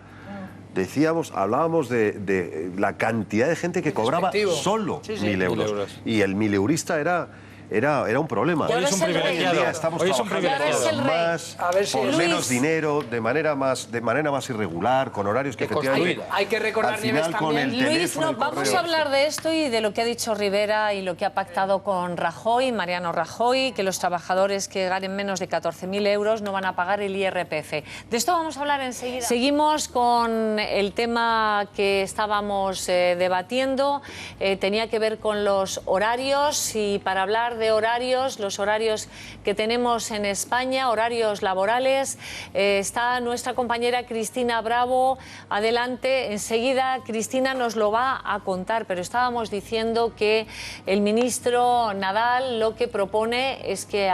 Hablábamos de la cantidad de gente que cobraba solo 1.000 euros. Y el mileurista era un problema. Hoy es un privilegiado. Estamos Hoy es un trabajando más, por menos dinero, de manera más irregular, con horarios que efectivamente... Hay que recordar, Nieves, también. Luis, vamos a hablar de esto y de lo que ha dicho Rivera y lo que ha pactado con Rajoy, Mariano Rajoy, que los trabajadores que ganen menos de 14.000 euros no van a pagar el IRPF. De esto vamos a hablar enseguida. Seguimos con el tema que estábamos debatiendo. Tenía que ver con los horarios, y para hablar de horarios, los horarios que tenemos en España, horarios laborales, está nuestra compañera Cristina Bravo. Adelante, enseguida Cristina nos lo va a contar, pero estábamos diciendo que el ministro Nadal lo que propone es que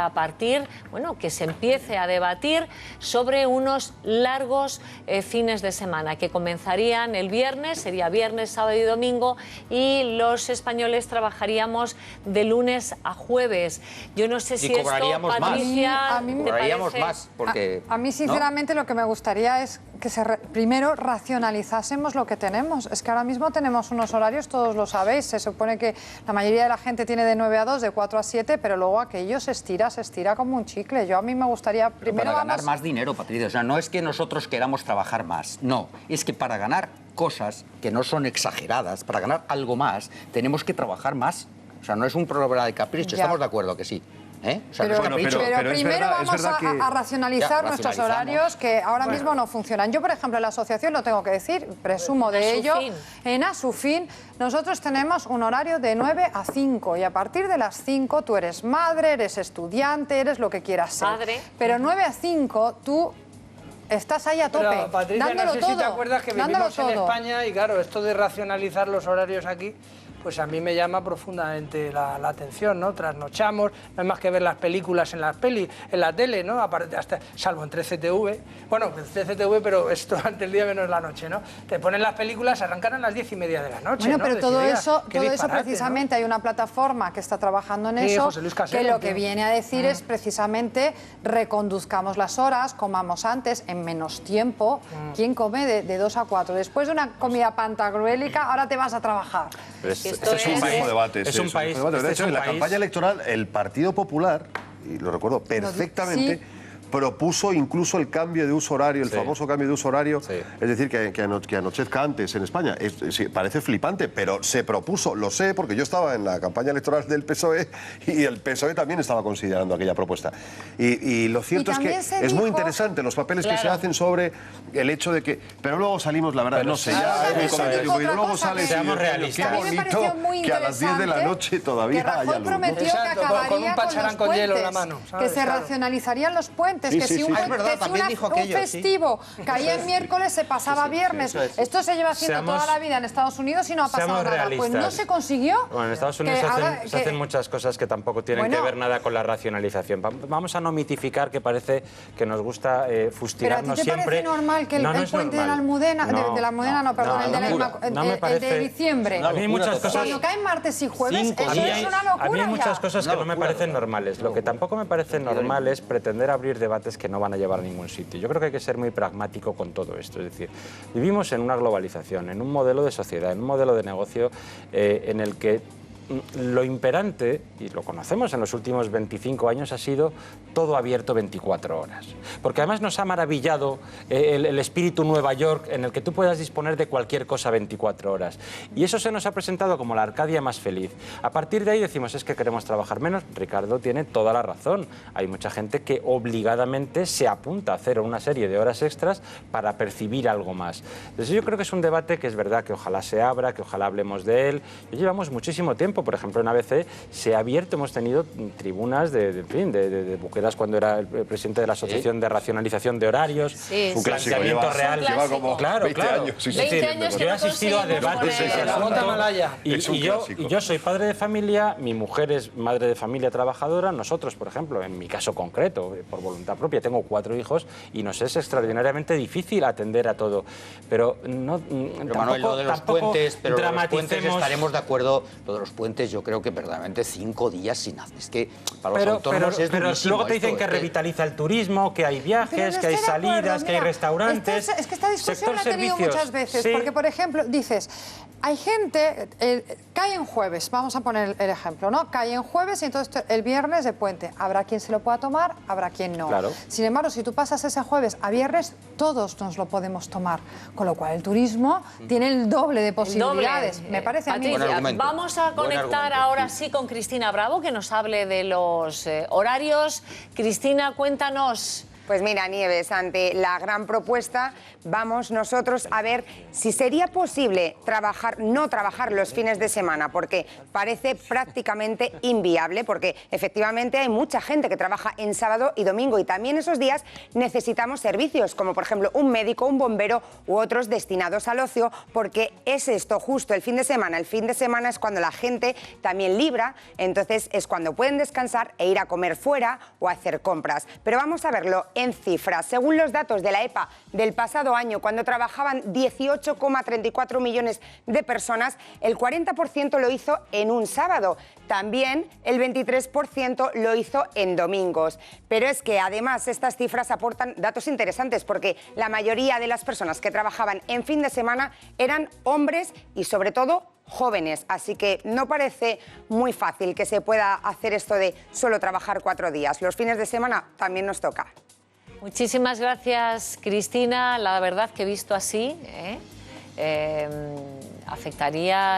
que se empiece a debatir sobre unos largos fines de semana que comenzarían el viernes, sería viernes, sábado y domingo, y los españoles trabajaríamos de lunes a jueves. Yo no sé si esto, Patricia, a mí cobraríamos más, porque... A mí, sinceramente, lo que me gustaría es que primero racionalizásemos lo que tenemos. Es que ahora mismo tenemos unos horarios, todos lo sabéis, se supone que la mayoría de la gente tiene de 9 a 2, de 4 a 7, pero luego aquello se estira como un chicle. A mí me gustaría primero... Para ganar más dinero, Patricia, o sea, no es que nosotros queramos trabajar más, no, es que para ganar cosas que no son exageradas, para ganar algo más, tenemos que trabajar más. O sea, no es un problema de capricho, estamos de acuerdo que sí. O sea, pero primero vamos a racionalizar nuestros horarios que ahora mismo no funcionan. Yo, por ejemplo, en la asociación, lo tengo que decir, presumo de ello, en Asufin nosotros tenemos un horario de 9 a 5 y a partir de las 5 tú eres madre, eres estudiante, eres lo que quieras ser. Pero 9 a 5 tú... estás ahí a tope, pero, Patricia, dándolo no sé todo. Si te acuerdas que vivimos en España y claro, esto de racionalizar los horarios aquí, pues a mí me llama profundamente la atención, ¿no? Trasnochamos, no hay más que ver las películas en la tele, ¿no? Aparte, salvo en 13TV, bueno, en 13TV, pero es durante el día menos la noche, ¿no? Te ponen las películas, arrancan a las 10:30 de la noche, bueno, ¿no? pero todo eso precisamente, ¿no? Hay una plataforma que está trabajando en eso, José Luis Casero, que lo que viene a decir es precisamente reconduzcamos las horas, comamos antes, en menos tiempo. ¿Quién come de 2 a 4? Después de una comida pantagruélica, ahora te vas a trabajar. Este es un mismo debate. Es un país. De hecho, en la campaña electoral, el Partido Popular, y lo recuerdo perfectamente, propuso incluso el cambio de uso horario, el famoso cambio de uso horario, es decir, que anochezca antes en España. Parece flipante, pero se propuso, lo sé, porque yo estaba en la campaña electoral del PSOE y el PSOE también estaba considerando aquella propuesta. Y lo cierto es que es muy interesante los papeles que se hacen sobre el hecho de que... Pero luego salimos, la verdad, no sé, luego sale... Seamos realistas. Qué bonito que a las 10 de la noche todavía haya luz. Prometió que acabaría con un pacharán con hielo en la mano, que se racionalizarían los puentes. Que si un festivo caía en miércoles se pasaba viernes. Esto se lleva haciendo toda la vida en Estados Unidos y no ha pasado nada. Pues no se consiguió. Bueno, en Estados Unidos se hacen muchas cosas que tampoco tienen que ver nada con la racionalización. Vamos a no mitificar, que parece que nos gusta fustigarnos siempre. ¿Pero a ti te parece normal que el puente de la Almudena, el de diciembre, a mí muchas cosas, cuando caen martes y jueves, eso es una locura? A mí hay muchas cosas que no me parecen normales. Lo que tampoco me parece normal es pretender abrir debates que no van a llevar a ningún sitio. Yo creo que hay que ser muy pragmático con todo esto. Es decir, vivimos en una globalización, en un modelo de sociedad, en un modelo de negocio en el que lo imperante, y lo conocemos en los últimos 25 años, ha sido todo abierto 24 horas. Porque además nos ha maravillado el espíritu Nueva York en el que tú puedas disponer de cualquier cosa 24 horas. Y eso se nos ha presentado como la Arcadia más feliz. A partir de ahí decimos, es que queremos trabajar menos. Ricardo tiene toda la razón. Hay mucha gente que obligadamente se apunta a hacer una serie de horas extras para percibir algo más. Entonces yo creo que es un debate que es verdad que ojalá se abra, que ojalá hablemos de él. Y llevamos muchísimo tiempo. Por ejemplo, en ABC se ha abierto, hemos tenido tribunas de Buqueras cuando era el presidente de la Asociación de Racionalización de Horarios, Sí, un planteamiento real. Lleva como Claro, 20 claro. años. Sí, sí. 20 años que yo he no asistido a conseguimos debates poner- de ese La asunto. gota malaya. Es un clásico. Y yo soy padre de familia, mi mujer es madre de familia trabajadora, nosotros, por ejemplo, en mi caso concreto, por voluntad propia, tengo 4 hijos y nos es extraordinariamente difícil atender a todo. Pero no, Pero Manuel, lo de los puentes, pero lo de los puentes dramaticemos. estaremos de acuerdo. Lo de los puentes, yo creo que verdaderamente 5 días sin hacer. Es que para los autónomos es pero durísimo luego te dicen esto, que es revitaliza el turismo, que hay Pero viajes, no que hay estoy de acuerdo, salidas, que hay mira, restaurantes. Es que esta discusión sector la he tenido servicios. muchas veces, Sí. porque, por ejemplo, dices, hay gente, cae en jueves, vamos a poner el ejemplo, ¿no? Cae en jueves y entonces el viernes de puente. Habrá quien se lo pueda tomar, habrá quien no. Claro. Sin embargo, si tú pasas ese jueves a viernes, todos nos lo podemos tomar. Con lo cual, el turismo tiene el doble de posibilidades. Me parece a mí. Patricia, Buen argumento. vamos a Buen conectar argumento, ahora sí con Cristina Bravo, que nos hable de los horarios. Cristina, cuéntanos. Pues mira, Nieves, ante la gran propuesta, vamos nosotros a ver si sería posible no trabajar los fines de semana, porque parece prácticamente inviable, porque efectivamente hay mucha gente que trabaja en sábado y domingo y también esos días necesitamos servicios, como por ejemplo un médico, un bombero u otros destinados al ocio, porque es esto justo el fin de semana. El fin de semana es cuando la gente también libra, entonces es cuando pueden descansar e ir a comer fuera o a hacer compras. Pero vamos a verlo en cifras. Según los datos de la EPA del pasado año, cuando trabajaban 18,34 millones de personas, el 40% lo hizo en un sábado. También el 23% lo hizo en domingos. Pero es que además estas cifras aportan datos interesantes porque la mayoría de las personas que trabajaban en fin de semana eran hombres y sobre todo jóvenes, así que no parece muy fácil que se pueda hacer esto de solo trabajar 4 días. Los fines de semana también nos toca. Muchísimas gracias, Cristina. La verdad que visto así,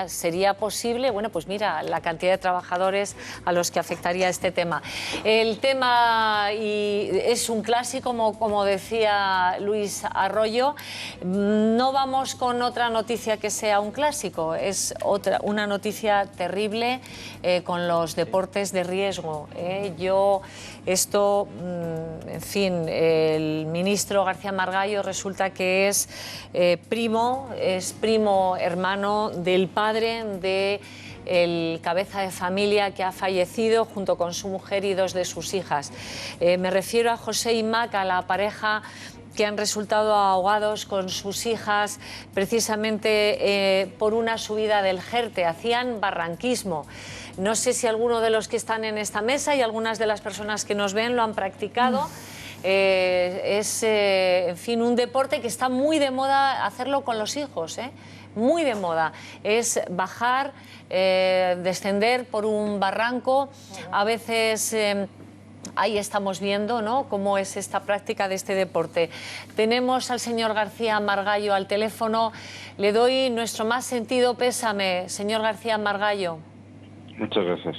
sería posible, bueno, pues mira, la cantidad de trabajadores a los que afectaría este tema. El tema, y es un clásico, como decía Luis Arroyo, no vamos con otra noticia que sea un clásico, es una noticia terrible con los deportes de riesgo. En fin, el ministro García Margallo resulta que es primo hermano del padre del cabeza de familia que ha fallecido junto con su mujer y 2 de sus hijas. Me refiero a José y Maca, la pareja que han resultado ahogados con sus hijas precisamente por una subida del Jerte. Hacían barranquismo. No sé si alguno de los que están en esta mesa y algunas de las personas que nos ven lo han practicado. En fin, un deporte que está muy de moda hacerlo con los hijos, muy de moda. Es bajar, descender por un barranco. A veces ahí estamos viendo, ¿no?, cómo es esta práctica de este deporte. Tenemos al señor García Margallo al teléfono. Le doy nuestro más sentido pésame, señor García Margallo. Muchas gracias.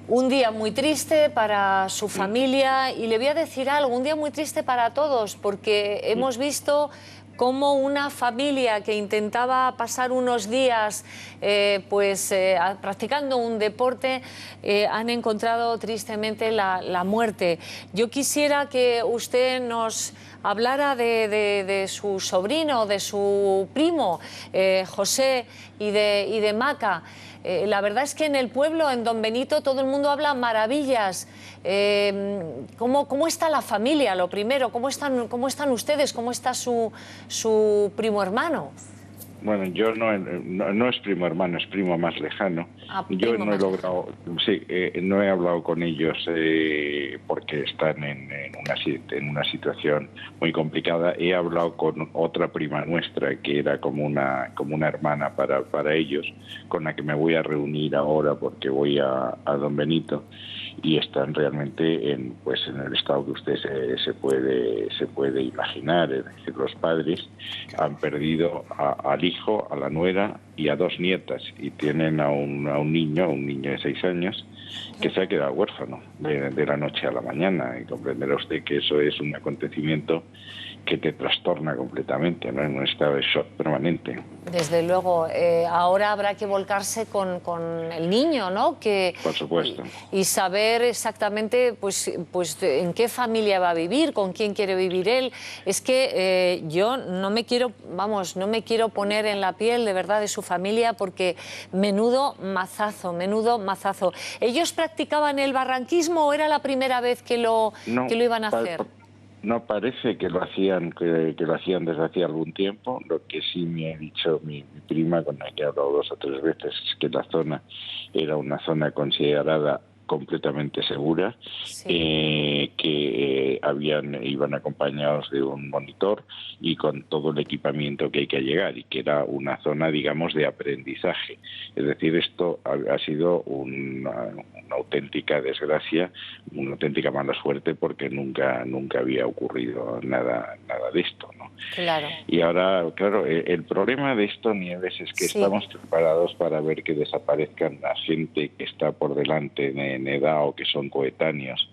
Un día muy triste para su familia y le voy a decir algo, un día muy triste para todos, porque hemos visto cómo una familia que intentaba pasar unos días practicando un deporte han encontrado tristemente la muerte. Yo quisiera que usted nos hablara de su sobrino, de su primo, José, y de Maca. La verdad es que en el pueblo, en Don Benito, todo el mundo habla maravillas. ¿Cómo está la familia, lo primero? ¿Cómo están ustedes? ¿Cómo está su primo hermano? Bueno, yo no es primo hermano, es primo más lejano. Yo no he logrado, no he hablado con ellos porque están en una situación muy complicada. He hablado con otra prima nuestra que era como una hermana para ellos, con la que me voy a reunir ahora porque voy a Don Benito, y están realmente en el estado que usted se puede imaginar. Es decir, los padres han perdido al hijo, a la nuera y a 2 nietas, y tienen a un niño de 6 años que se ha quedado huérfano de la noche a la mañana, y comprenderá usted que eso es un acontecimiento que te trastorna completamente, ¿no? En un estado de shock permanente. Desde luego, ahora habrá que volcarse con el niño, ¿no? Por supuesto. Y saber exactamente pues en qué familia va a vivir, con quién quiere vivir él. Es que yo no me quiero poner en la piel de verdad de su familia, porque menudo mazazo. ¿Ellos practicaban el barranquismo o era la primera vez que lo iban a hacer? No parece que lo hacían desde hacía algún tiempo. Lo que sí me ha dicho mi prima, con la que he hablado 2 o 3 veces, es que la zona era una zona considerada completamente segura, que iban acompañados de un monitor y con todo el equipamiento que hay que llegar, y que era una zona, digamos, de aprendizaje. Es decir, esto ha sido una auténtica desgracia, una auténtica mala suerte, porque nunca había ocurrido nada de esto, ¿no? Claro. Y ahora, claro, el problema de esto, Nieves, es que estamos preparados para ver que desaparezcan la gente que está por delante en edad o que son coetáneos,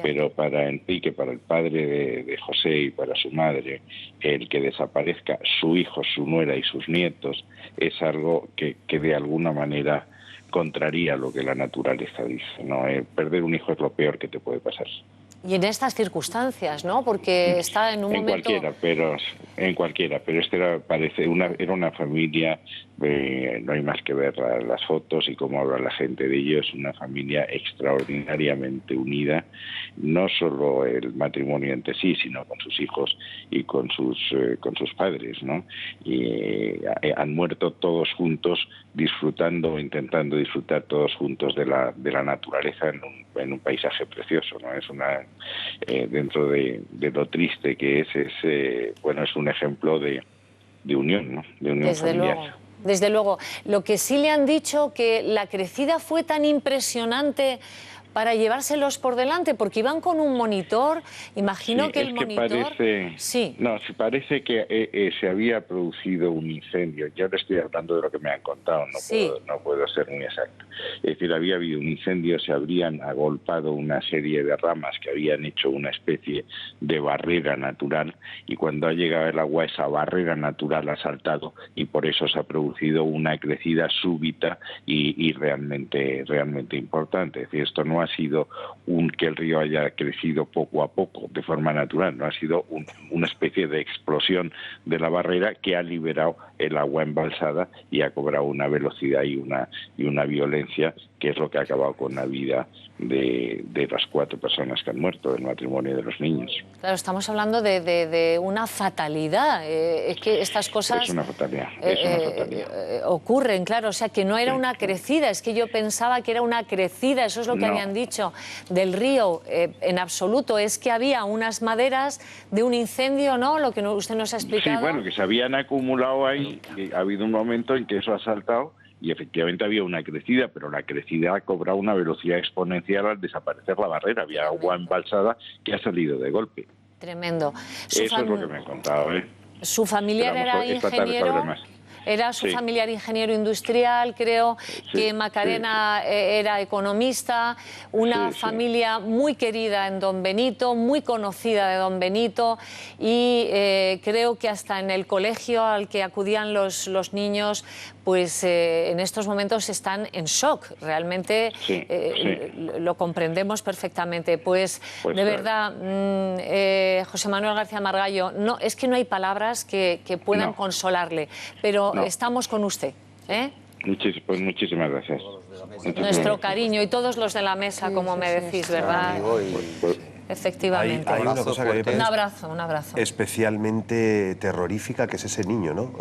pero para Enrique, para el padre de José y para su madre, el que desaparezca su hijo, su nuera y sus nietos es algo que de alguna manera contraría lo que la naturaleza dice, ¿no? Perder un hijo es lo peor que te puede pasar. Y en estas circunstancias, ¿no? Porque está en un momento... En cualquiera, pero era una familia, no hay más que ver las fotos y cómo habla la gente de ellos, una familia extraordinariamente unida, no solo el matrimonio entre sí, sino con sus hijos y con sus padres, ¿no? Y han muerto todos juntos, intentando disfrutar todos juntos de la naturaleza en un paisaje precioso, ¿no? Es dentro de lo triste que es un ejemplo de unión, ¿no? De unión familiar. Desde luego. Lo que sí le han dicho, que la crecida fue tan impresionante para llevárselos por delante, porque iban con un monitor, imagino que el monitor... Parece que se había producido un incendio. Yo le estoy hablando de lo que me han contado, no puedo ser muy exacto. Es decir, había habido un incendio, se habrían agolpado una serie de ramas que habían hecho una especie de barrera natural, y cuando ha llegado el agua, esa barrera natural ha saltado, y por eso se ha producido una crecida súbita y realmente importante. Es decir, esto no ha sido que el río haya crecido poco a poco de forma natural, no ha sido una especie de explosión de la barrera que ha liberado el agua embalsada y ha cobrado una velocidad y una violencia, que es lo que ha acabado con la vida de las 4 personas que han muerto, del matrimonio de los niños. Claro, estamos hablando de una fatalidad. Es que estas cosas... Es una fatalidad. Ocurren, claro. O sea, que no era una crecida. Es que yo pensaba que era una crecida. Eso es lo que habían dicho del río. En absoluto. Es que había unas maderas de un incendio, ¿no? Lo que usted nos ha explicado. Sí, bueno, que se habían acumulado ahí. Y ha habido un momento en que eso ha saltado. Y efectivamente había una crecida, pero la crecida ha cobrado una velocidad exponencial al desaparecer la barrera. Había agua embalsada que ha salido de golpe. Tremendo. Eso es lo que me han contado, ¿eh? Su familiar era ingeniero. Era su familiar ingeniero industrial, creo que Macarena era economista, una familia muy querida en Don Benito, muy conocida de Don Benito, y creo que hasta en el colegio al que acudían los niños, pues en estos momentos están en shock. Realmente lo comprendemos perfectamente. Pues de verdad, José Manuel García Margallo, es que no hay palabras que puedan consolarle, pero estamos con usted. Muchísimas gracias. Nuestro cariño, y todos los de la mesa, como me decís, ¿verdad? Efectivamente. Hay una cosa que me parece un abrazo. especialmente terrorífica, que es ese niño, ¿no?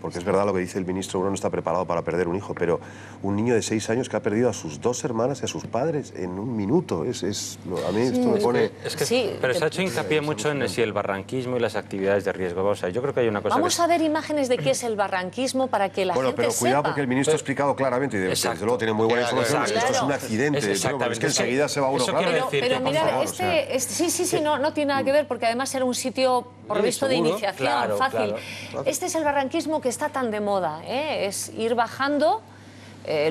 Porque es verdad lo que dice el ministro, uno no está preparado para perder un hijo, pero un niño de 6 años que ha perdido a sus 2 hermanas y a sus padres en un minuto, a mí esto me pone... Pero se ha hecho hincapié mucho en el barranquismo y las actividades de riesgo. O sea, yo creo que hay una cosa... Vamos a ver imágenes de qué es el barranquismo para que la gente sepa. Pero cuidado, porque el ministro ha explicado claramente, y desde luego tiene muy buena información, que esto es un accidente, pero es que enseguida se va uno, claro. Pero mirad, no tiene nada que ver, porque además era un sitio, por lo visto, de iniciación fácil. Claro. Este es el barranquismo que está tan de moda, es ir bajando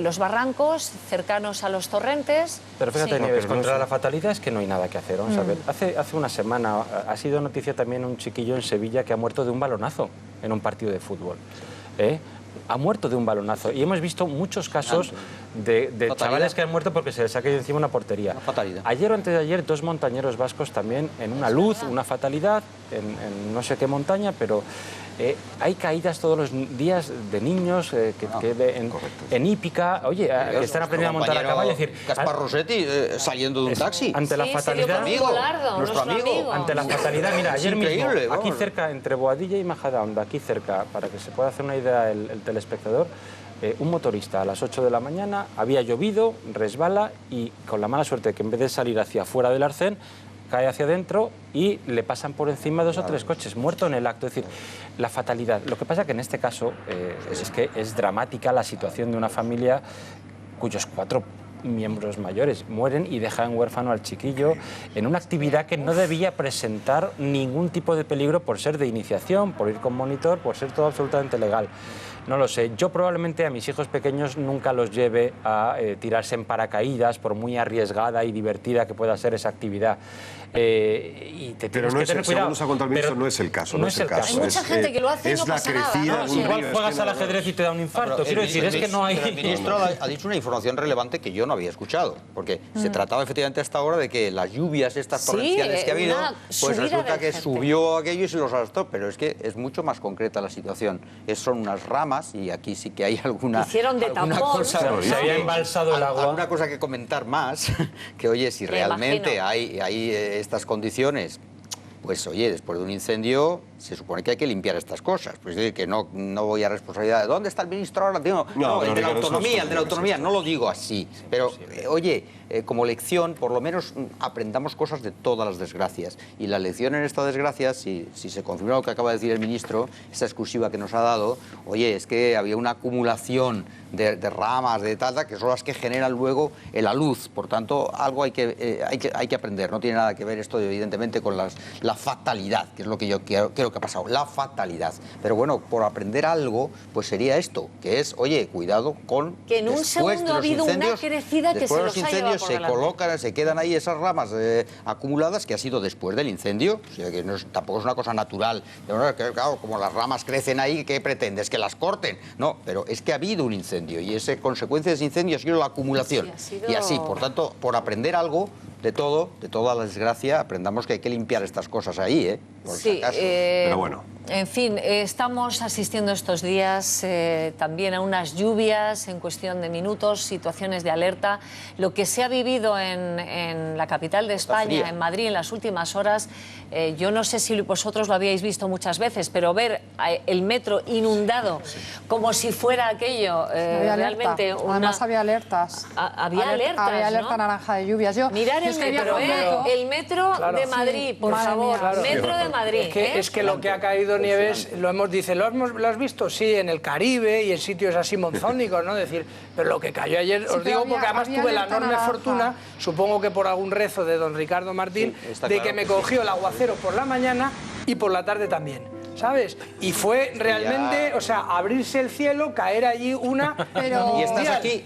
los barrancos cercanos a los torrentes. Pero fíjate, Nieves, contra la fatalidad es que no hay nada que hacer. Vamos a ver, hace una semana ha sido noticia también un chiquillo en Sevilla que ha muerto de un balonazo en un partido de fútbol. Ha muerto de un balonazo. Y hemos visto muchos casos de chavales que han muerto porque se les ha caído encima una portería. Una fatalidad. Ayer o antes de ayer, 2 montañeros vascos también en una luz, una fatalidad, en no sé qué montaña, pero hay caídas todos los días de niños en hípica, oye, que están aprendiendo a montar a caballo. Es decir, Gaspar Rossetti saliendo de un taxi. Ante la fatalidad, nuestro amigo. Ante la fatalidad, mira, ayer mismo, aquí cerca, entre Boadilla y Majadahonda, aquí cerca, para que se pueda hacer una idea el telespectador, un motorista a las 8 de la mañana, había llovido, resbala y con la mala suerte que en vez de salir hacia afuera del arcén, cae hacia adentro y le pasan por encima 2 o 3 coches, muerto en el acto. Es decir, la fatalidad. Lo que pasa que en este caso es que es dramática la situación de una familia cuyos 4 miembros mayores mueren y dejan huérfano al chiquillo en una actividad que no debía presentar ningún tipo de peligro por ser de iniciación, por ir con monitor, por ser todo absolutamente legal. No lo sé. Yo probablemente a mis hijos pequeños nunca los lleve a tirarse en paracaídas, por muy arriesgada y divertida que pueda ser esa actividad. Y te tienes que tener cuidado. Según nos ha contado el ministro, no es el caso. No es el caso. Hay mucha gente que lo hace y no pasa nada. Igual juegas al ajedrez y te da un infarto. Quiero decir, es que no hay... El ministro ha dicho una información relevante que yo no había escuchado, porque se trataba efectivamente hasta ahora de que las lluvias estas torrenciales que ha habido, pues resulta que subió aquello y se los arrastró, pero es que es mucho más concreta la situación. Son unas ramas y aquí sí que hay alguna cosa, se había embalsado el agua. Alguna cosa que comentar más, que oye, si realmente hay estas condiciones, pues oye, después de un incendio se supone que hay que limpiar estas cosas. Pues decir, que no voy a responsabilidad de ¿dónde está el ministro ahora? Digo, el de la autonomía, no lo digo así. Pero, oye, como lección, por lo menos aprendamos cosas de todas las desgracias. Y la lección en esta desgracia, si se confirma lo que acaba de decir el ministro, esa exclusiva que nos ha dado, oye, es que había una acumulación de ramas, de tal, que son las que generan luego la luz. Por tanto, algo hay que aprender. No tiene nada que ver esto, evidentemente, con la fatalidad, que es lo que yo creo que ha pasado, la fatalidad. Pero bueno, por aprender algo, pues sería esto, que es, oye, cuidado con... Que en un segundo ha habido una crecida que se los ha llevado por delante. Se colocan, se quedan ahí esas ramas acumuladas, que ha sido después del incendio, o sea, que tampoco es una cosa natural. Claro, como las ramas crecen ahí, ¿qué pretendes? ¿Que las corten? No, pero es que ha habido un incendio y esa consecuencia de ese incendio ha sido la acumulación. Y así, por tanto, por aprender algo de toda la desgracia, aprendamos que hay que limpiar estas cosas ahí, por si acaso. Pero bueno. En fin, estamos asistiendo estos días también a unas lluvias en cuestión de minutos, situaciones de alerta. Lo que se ha vivido en la capital de España, en Madrid, en las últimas horas, yo no sé si vosotros lo habíais visto muchas veces, pero ver el metro inundado como si fuera aquello realmente... Además había alertas. Había alertas, había alerta naranja de lluvias. Mirar el metro de Madrid, por favor. Metro de Madrid. Es que lo que ha caído, Nieves, ¿lo has visto? Sí, en el Caribe y en sitios así monzónicos, ¿no? Decir, pero lo que cayó ayer, os digo, porque además tuve la enorme fortuna, supongo que por algún rezo de don Ricardo Martín, de que me cogió el aguacero por la mañana y por la tarde también. ¿Sabes? Y fue realmente, o sea, abrirse el cielo, caer allí una... Pero... Y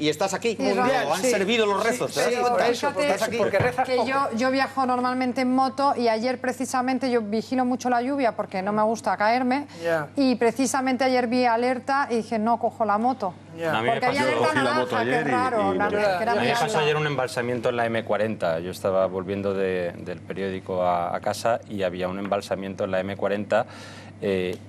estás aquí. Mundial, han servido los rezos, ¿te das cuenta? Eso, porque estás aquí. Porque rezas que poco. yo viajo normalmente en moto y ayer precisamente yo vigilo mucho la lluvia porque no me gusta caerme y precisamente ayer vi alerta y dije, no cojo la moto. Porque había alerta naranja, qué raro. A mí me pasó ayer un embalsamiento en la M40. Yo estaba volviendo del periódico a casa y había un embalsamiento en la M40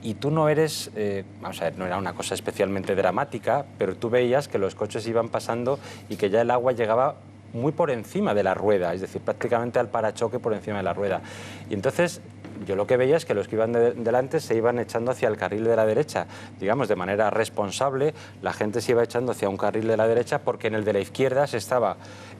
y tú no eres, vamos a ver, no era una cosa especialmente dramática, pero tú veías que los coches iban pasando y que ya el agua llegaba muy por encima de la rueda, es decir, prácticamente al parachoque por encima de la rueda. Y entonces yo lo que veía es que los que iban delante se iban echando hacia el carril de la derecha, digamos, de manera responsable. La gente se iba echando hacia un carril de la derecha porque en el de la izquierda se estaba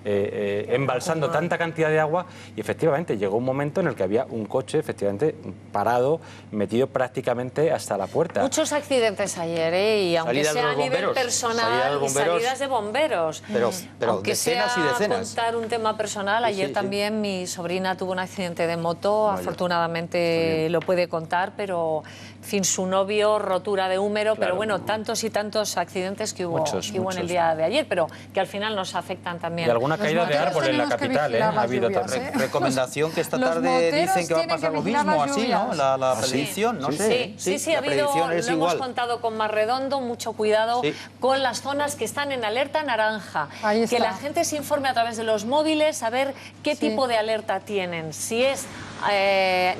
embalsando tanta cantidad de agua, y efectivamente llegó un momento en el que había un coche efectivamente parado, metido prácticamente hasta la puerta. Muchos accidentes ayer, y aunque sea a nivel personal, y salidas de bomberos. Pero aunque decenas sea y decenas. contar un tema personal, ayer también mi sobrina tuvo un accidente de moto, afortunadamente lo puede contar, pero en fin, su novio, rotura de húmero, pero bueno, tantos y tantos accidentes que hubo, en el día de ayer, pero que al final nos afectan también. Y alguna caída de árbol en la capital, ha habido recomendación que esta tarde dicen que va a pasar lo mismo, así, ¿no? La predicción, no sé. Sí, ha habido, lo hemos contado con Marredondo, mucho cuidado con las zonas que están en alerta naranja. Que la gente se informe a través de los móviles a ver qué tipo de alerta tienen. Si es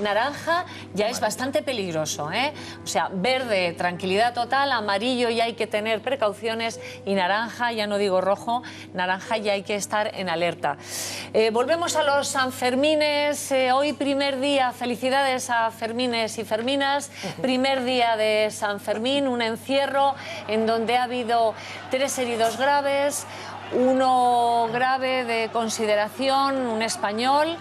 naranja, ya es bastante peligroso, O sea, verde, tranquilidad total, amarillo ya hay que tener precauciones, y naranja, ya no digo rojo, naranja ya hay que estar en alerta. Volvemos a los Sanfermines, hoy primer día, felicidades a Fermines y Ferminas, primer día de San Fermín, un encierro en donde ha habido 3 heridos graves, uno grave de consideración, un español,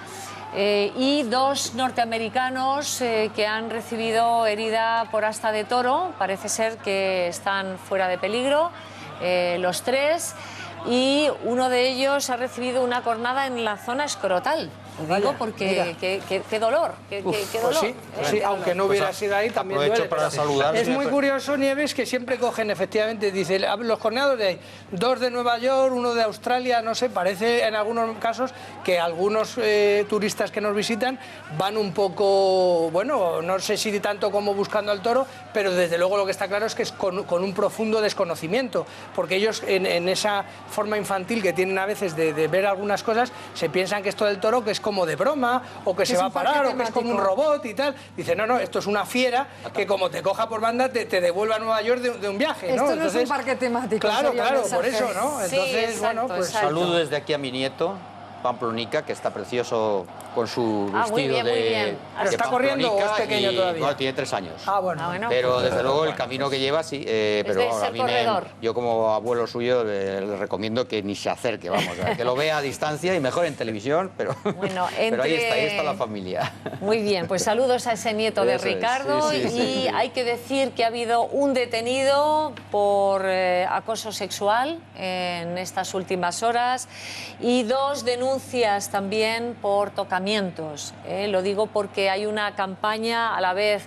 y 2 norteamericanos que han recibido herida por asta de toro. Parece ser que están fuera de peligro, los 3, y uno de ellos ha recibido una cornada en la zona escrotal. Lo digo porque qué dolor, qué dolor. Pues sí, aunque no hubiera sido ahí, también duele. Para saludar. Es muy curioso, Nieves, que siempre cogen, efectivamente, dice, los corneados de ahí, 2 de Nueva York, 1 de Australia, no sé, parece en algunos casos que algunos turistas que nos visitan van un poco, bueno, no sé si tanto como buscando al toro, pero desde luego lo que está claro es que es con un profundo desconocimiento, porque ellos en esa forma infantil que tienen a veces de ver algunas cosas, se piensan que esto del toro que es como de broma, o que se va a parar, o que es como un robot y tal. Dice, no, esto es una fiera que como te coja por banda te devuelve a Nueva York de un viaje, ¿no? Esto no es un parque temático. Claro, por eso, ¿no? Entonces, exacto, bueno, pues... Saludo desde aquí a mi nieto, Pamplonica, que está precioso con su vestido de ¿Está corriendo o es pequeño todavía? Bueno, tiene 3 años. Bueno. Pero desde luego el camino que lleva, sí. Pero a mí yo como abuelo suyo le recomiendo que ni se acerque, vamos, que lo vea a distancia y mejor en televisión, pero, bueno, pero ahí está la familia. Muy bien, pues saludos a ese nieto de Ricardo. Sí. Hay que decir que ha habido un detenido por acoso sexual en estas últimas horas y 2 denuncias también por tocamientos. Lo digo porque hay una campaña a la vez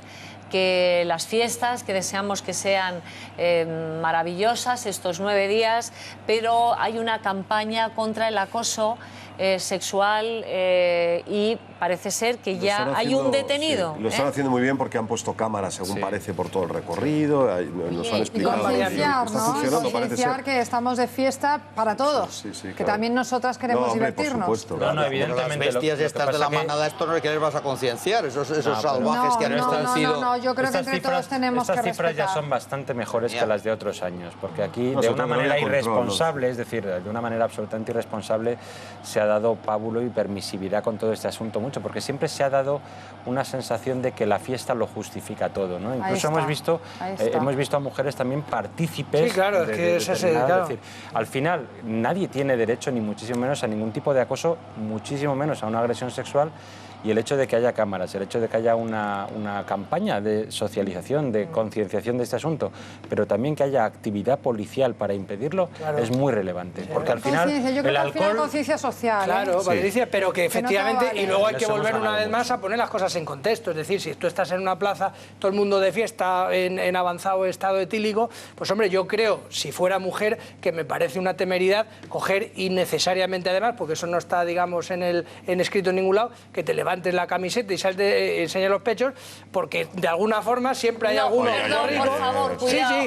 que las fiestas, que deseamos que sean maravillosas estos 9 días, pero hay una campaña contra el acoso sexual y parece ser que ya hay un detenido. Lo están haciendo muy bien porque han puesto cámaras, según parece, por todo el recorrido, nos han explicado. Concienciar, ¿no? Concienciar que estamos de fiesta para todos, que también nosotras queremos divertirnos. Por supuesto, no, evidentemente. Las bestias estas de la manada, esto no es que les vas a concienciar, esos salvajes que han sido... No, yo creo que entre todos tenemos que respetar. Estas cifras ya son bastante mejores que las de otros años, porque aquí de una manera irresponsable, es decir, de una manera absolutamente irresponsable, se ha dado pábulo y permisividad con todo este asunto mucho, porque siempre se ha dado una sensación de que la fiesta lo justifica todo, ¿no? Incluso hemos visto a mujeres también partícipes. Sí, claro, es que es decir, al final nadie tiene derecho ni muchísimo menos a ningún tipo de acoso, muchísimo menos a una agresión sexual. Y el hecho de que haya cámaras, el hecho de que haya una campaña de socialización, de concienciación de este asunto, pero también que haya actividad policial para impedirlo, es muy relevante. Porque al final el alcohol... conciencia social. Claro, Patricia, pero que efectivamente, y luego hay que volver una vez más a poner las cosas en contexto. Es decir, si tú estás en una plaza, todo el mundo de fiesta, en avanzado estado etílico, pues hombre, yo creo, si fuera mujer, que me parece una temeridad coger innecesariamente, además, porque eso no está, digamos, en escrito en ningún lado, que te levantes la camiseta y enseñes los pechos, porque de alguna forma siempre hay alguno... Perdón, por favor,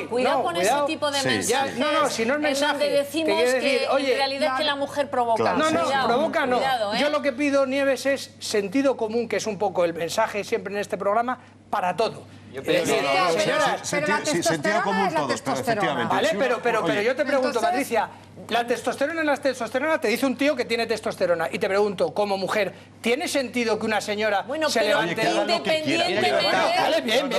cuidado con ese tipo de mensajes. Si no es mensaje, en donde decimos que en realidad que la mujer provoca. Provoca no. Cuidado, Yo lo que pido, Nieves, es sentido común, que es un poco el mensaje siempre en este programa, para todo. Sentido común todos, pero efectivamente. Vale, pero yo te pregunto, Patricia, la testosterona te dice un tío que tiene testosterona. Y te pregunto, como mujer, ¿tiene sentido que una señora se levante? Independientemente... Vale, bien.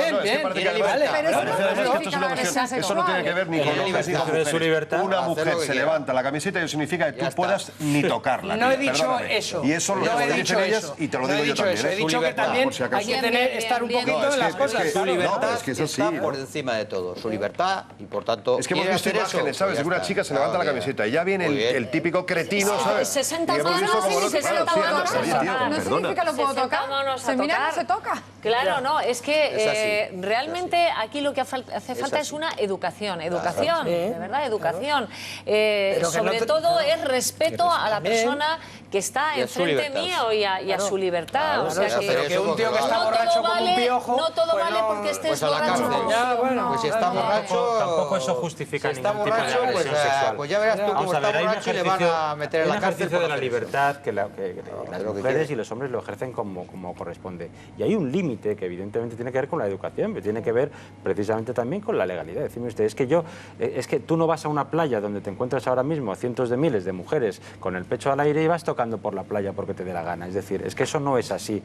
Eso no tiene que ver ni con hombres ni con mujeres. Una mujer se levanta la camiseta y eso significa que tú puedas ni tocarla. No he dicho eso. Y eso lo dicen ellas y te lo digo yo también. He dicho que también hay que estar un poquito en las cosas. Su libertad está por encima de todo. Su libertad y, por tanto... Es que hemos visto imágenes, ¿sabes? De que una chica se levanta la camiseta y ya viene el típico cretino, ¿sabes? 60 manos y 60 manos. No significa que lo puedo tocar. Se mira, no se toca. Claro, no, es que realmente aquí lo que hace falta es una educación, de verdad, educación. Sobre todo es respeto a la persona que está enfrente mío y a su libertad. O sea que un tío que está borracho como un piojo... No todo vale porque estés borracho. Pues si está borracho... Tampoco eso justifica ningún tipo de agresión sexual. Pues ya verás tú cómo está borracho y le van a meter en la cárcel. Hay un ejercicio de la libertad que las mujeres y los hombres lo ejercen como corresponde. Y hay un límite que evidentemente tiene que ver con la educación, que tiene que ver precisamente también con la legalidad. Decime usted, es que tú no vas a una playa donde te encuentras ahora mismo cientos de miles de mujeres con el pecho al aire y vas tocando por la playa porque te dé la gana. Es decir, es que eso no es así.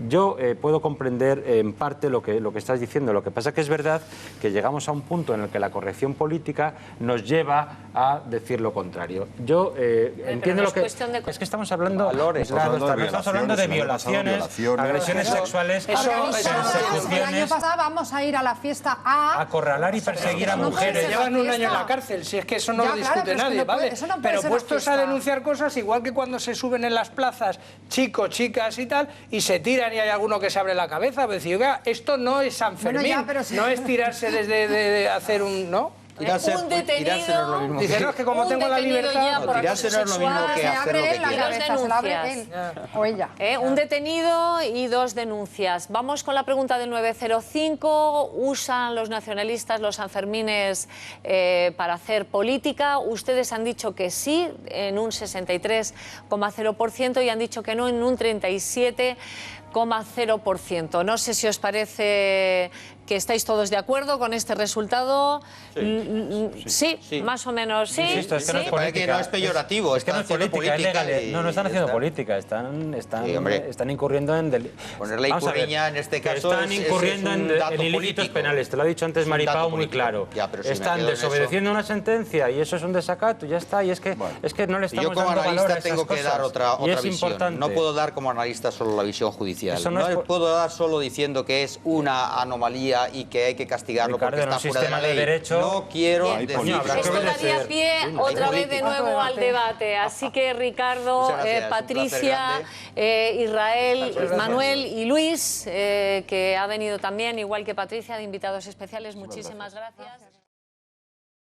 Yo puedo comprender en parte lo que estás diciendo. Lo que pasa es que es verdad que llegamos a un punto en el que la corrección política nos lleva a decir lo contrario. Yo entiendo lo que... Es que estamos hablando... Estamos hablando de violaciones, agresiones sexuales, el año pasado vamos a ir a la fiesta a acorralar y perseguir a mujeres. Llevan un año en la cárcel, si es que eso no lo discute nadie, ¿vale? Pero puestos a denunciar cosas, igual que cuando se suben en las plazas chicos, chicas y tal, y se tiran y hay alguno que se abre la cabeza, pues decir, oiga, esto no es San Fermín, no es tirarse desde hacer un... ¿no? Un detenido, dice, no, es que como tengo la libertad, tirarse no es lo mismo que hacer lo que quiera. Se la abre él o ella. Un detenido y 2 denuncias. Vamos con la pregunta del 905. ¿Usan los nacionalistas los Sanfermines para hacer política? Ustedes han dicho que sí, en un 63,0%, y han dicho que no, en un 37,0%. No sé si os parece que estáis todos de acuerdo con este resultado. Sí, más o menos sí. Insisto, es que no es política. No es peyorativo, es que no es política, es legal. No están haciendo política, están incurriendo en... Poner la Ikurriña en este caso están incurriendo en ilícitos penales, te lo ha dicho antes Maripau muy claro. Están desobedeciendo una sentencia y eso es un desacato, ya está. Y es que no le estamos dando valor a esas cosas. Yo como analista tengo que dar otra visión. No puedo dar como analista solo la visión judicial. No puedo dar solo diciendo que es una anomalía y que hay que castigarlo porque está fuera de la ley. No quiero decir... Esto daría pie otra vez de nuevo al debate. Así que Ricardo, Patricia, Israel, Manuel y Luis, que ha venido también, igual que Patricia, de invitados especiales, muchísimas gracias.